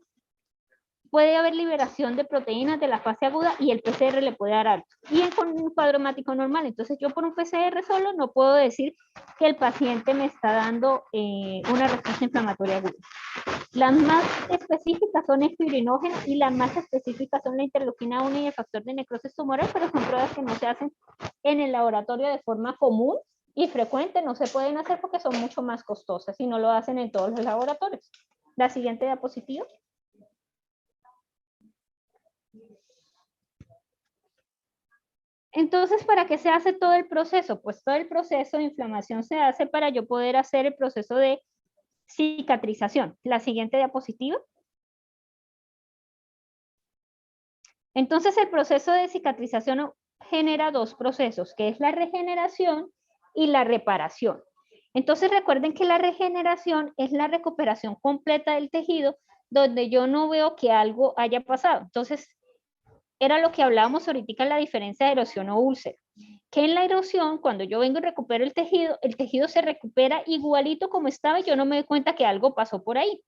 puede haber liberación de proteínas de la fase aguda y el PCR le puede dar alto. Y con un cuadro hemático normal. Entonces yo por un PCR solo no puedo decir que el paciente me está dando una respuesta inflamatoria aguda. Las más específicas son el fibrinógeno y las más específicas son la interleuquina 1 y el factor de necrosis tumoral, pero son pruebas que no se hacen en el laboratorio de forma común y frecuente. No se pueden hacer porque son mucho más costosas y no lo hacen en todos los laboratorios. La siguiente diapositiva. Entonces, ¿para qué se hace todo el proceso? Pues todo el proceso de inflamación se hace para yo poder hacer el proceso de cicatrización. La siguiente diapositiva. Entonces, el proceso de cicatrización genera dos procesos, que es la regeneración y la reparación. Entonces, recuerden que la regeneración es la recuperación completa del tejido, donde yo no veo que algo haya pasado. Entonces, era lo que hablábamos ahorita, la diferencia de erosión o úlcera. Que en la erosión, cuando yo vengo y recupero el tejido se recupera igualito como estaba y yo no me doy cuenta que algo pasó por ahí.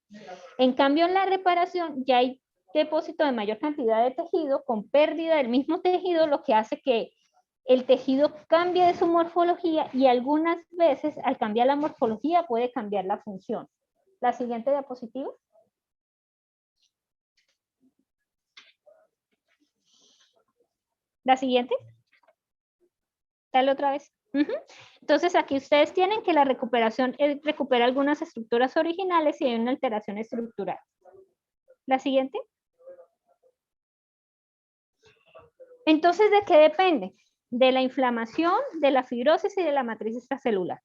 En cambio, en la reparación ya hay depósito de mayor cantidad de tejido con pérdida del mismo tejido, lo que hace que el tejido cambie de su morfología y algunas veces al cambiar la morfología puede cambiar la función. La siguiente diapositiva. La siguiente. Dale otra vez. Entonces aquí ustedes tienen que la recuperación recupera algunas estructuras originales y hay una alteración estructural. La siguiente. Entonces, ¿de qué depende? De la inflamación, de la fibrosis y de la matriz extracelular.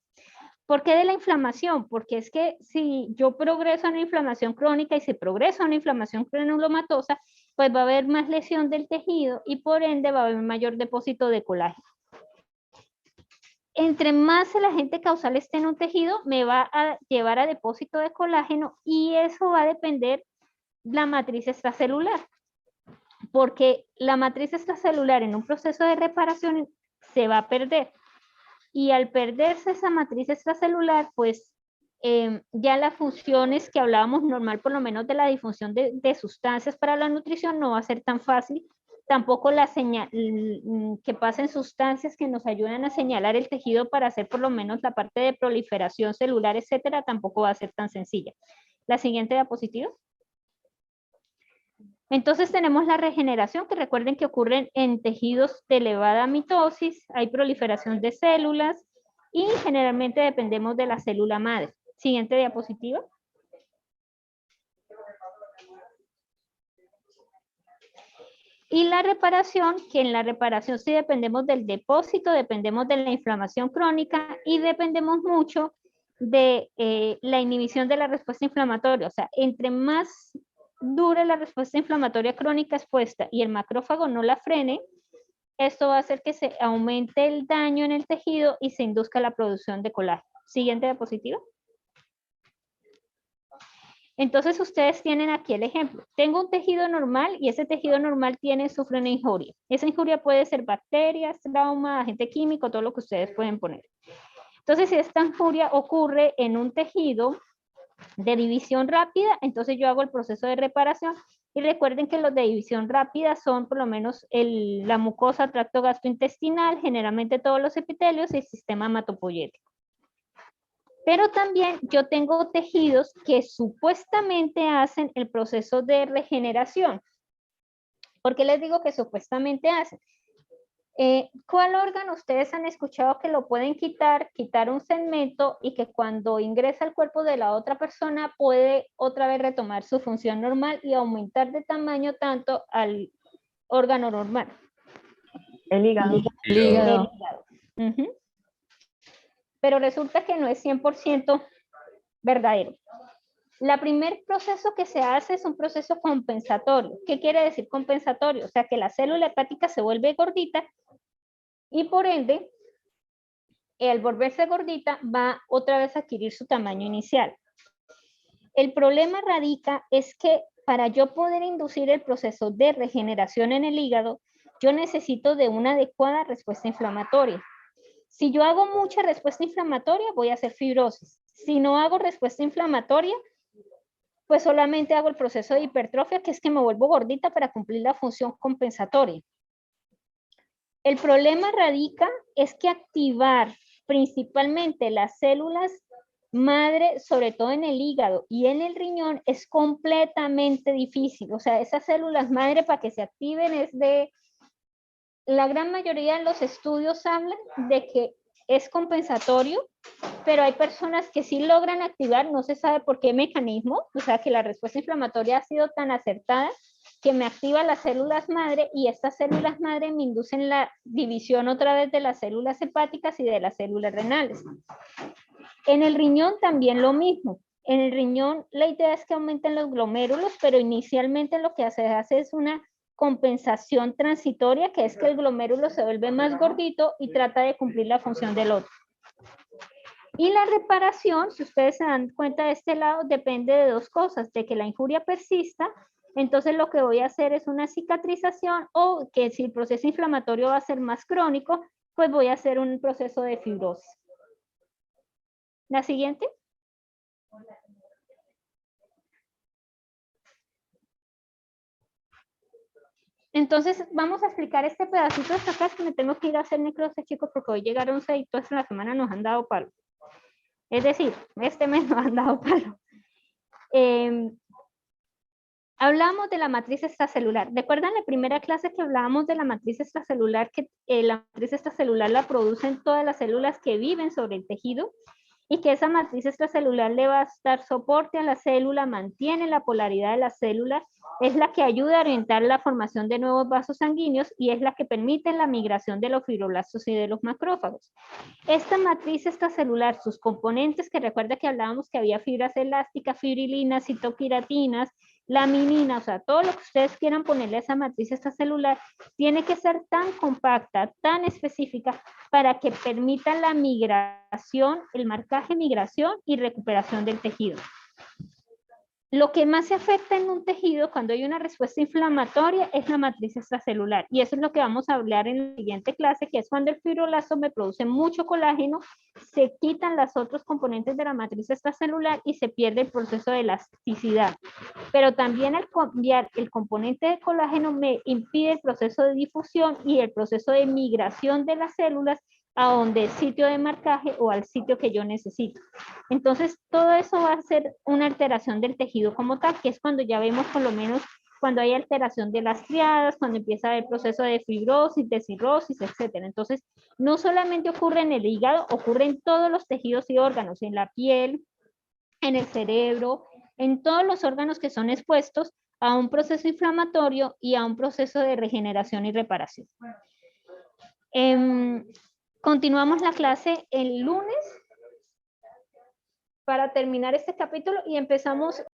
¿Por qué de la inflamación? Porque es que si yo progreso a una inflamación crónica y se progresa a una inflamación granulomatosa, pues va a haber más lesión del tejido y por ende va a haber mayor depósito de colágeno. Entre más el agente causal esté en un tejido, me va a llevar a depósito de colágeno y eso va a depender de la matriz extracelular. Porque la matriz extracelular en un proceso de reparación se va a perder. Y al perderse esa matriz extracelular, pues ya las funciones que hablábamos normal, por lo menos de la difusión de sustancias para la nutrición, no va a ser tan fácil. Tampoco la señal, que pasen sustancias que nos ayuden a señalar el tejido para hacer por lo menos la parte de proliferación celular, etcétera, tampoco va a ser tan sencilla. La siguiente diapositiva. Entonces tenemos la regeneración, que recuerden que ocurren en tejidos de elevada mitosis, hay proliferación de células y generalmente dependemos de la célula madre. Siguiente diapositiva. Y la reparación, que en la reparación sí dependemos del depósito, dependemos de la inflamación crónica y dependemos mucho de la inhibición de la respuesta inflamatoria. O sea, entre más dure la respuesta inflamatoria crónica expuesta y el macrófago no la frene, esto va a hacer que se aumente el daño en el tejido y se induzca la producción de colágeno. Siguiente diapositiva. Entonces ustedes tienen aquí el ejemplo. Tengo un tejido normal y ese tejido normal sufre una injuria. Esa injuria puede ser bacterias, trauma, agente químico, todo lo que ustedes pueden poner. Entonces si esta injuria ocurre en un tejido de división rápida, entonces yo hago el proceso de reparación y recuerden que los de división rápida son por lo menos la mucosa, tracto gastrointestinal, generalmente todos los epitelios y el sistema hematopoyético. Pero también yo tengo tejidos que supuestamente hacen el proceso de regeneración. ¿Por qué les digo que supuestamente hacen? ¿Cuál órgano ustedes han escuchado que lo pueden quitar un segmento y que cuando ingresa al cuerpo de la otra persona puede otra vez retomar su función normal y aumentar de tamaño tanto al órgano normal? El hígado. El hígado. El hígado. Ujú. Pero resulta que no es 100% verdadero. El primer proceso que se hace es un proceso compensatorio. ¿Qué quiere decir compensatorio? O sea, que la célula hepática se vuelve gordita y por ende, al volverse gordita, va otra vez a adquirir su tamaño inicial. El problema radica es que para yo poder inducir el proceso de regeneración en el hígado, yo necesito de una adecuada respuesta inflamatoria. Si yo hago mucha respuesta inflamatoria, voy a hacer fibrosis. Si no hago respuesta inflamatoria, pues solamente hago el proceso de hipertrofia, que es que me vuelvo gordita para cumplir la función compensatoria. El problema radica es que activar principalmente las células madre, sobre todo en el hígado y en el riñón, es completamente difícil. O sea, esas células madre para que se activen es de... La gran mayoría de los estudios hablan de que es compensatorio, pero hay personas que sí logran activar, no se sabe por qué mecanismo, o sea que la respuesta inflamatoria ha sido tan acertada que me activa las células madre y estas células madre me inducen la división otra vez de las células hepáticas y de las células renales. En el riñón también lo mismo. En el riñón la idea es que aumenten los glomérulos, pero inicialmente lo que se hace es una compensación transitoria, que es que el glomérulo se vuelve más gordito y trata de cumplir la función del otro. Y la reparación, si ustedes se dan cuenta de este lado, depende de dos cosas, de que la injuria persista, entonces lo que voy a hacer es una cicatrización, o que si el proceso inflamatorio va a ser más crónico, pues voy a hacer un proceso de fibrosis. La siguiente. Entonces, vamos a explicar este pedacito de acá, que me tengo que ir a hacer necrosis, chicos, porque hoy llegaron 6 y toda la semana nos han dado palo. Es decir, este mes nos han dado palo. Hablamos de la matriz extracelular. ¿Recuerdan la primera clase que hablábamos de la matriz extracelular? Que la matriz extracelular la producen todas las células que viven sobre el tejido y que esa matriz extracelular le va a dar soporte a la célula, mantiene la polaridad de la célula, es la que ayuda a orientar la formación de nuevos vasos sanguíneos y es la que permite la migración de los fibroblastos y de los macrófagos. Esta matriz extracelular, sus componentes, que recuerda que hablábamos que había fibras elásticas, fibrilinas, citoquiratinas, laminina, o sea, todo lo que ustedes quieran ponerle a esa matriz extracelular, tiene que ser tan compacta, tan específica, para que permita la migración, el marcaje, migración y recuperación del tejido. Lo que más se afecta en un tejido cuando hay una respuesta inflamatoria es la matriz extracelular. Y eso es lo que vamos a hablar en la siguiente clase, que es cuando el fibroblasto me produce mucho colágeno, se quitan los otros componentes de la matriz extracelular y se pierde el proceso de elasticidad. Pero también al cambiar el componente de colágeno me impide el proceso de difusión y el proceso de migración de las células a donde sitio de marcaje o al sitio que yo necesito. Entonces, todo eso va a ser una alteración del tejido como tal, que es cuando ya vemos por lo menos cuando hay alteración de las triadas, cuando empieza a haber proceso de fibrosis, de cirrosis, etc. Entonces, no solamente ocurre en el hígado, ocurre en todos los tejidos y órganos, en la piel, en el cerebro, en todos los órganos que son expuestos a un proceso inflamatorio y a un proceso de regeneración y reparación. Continuamos la clase el lunes para terminar este capítulo y empezamos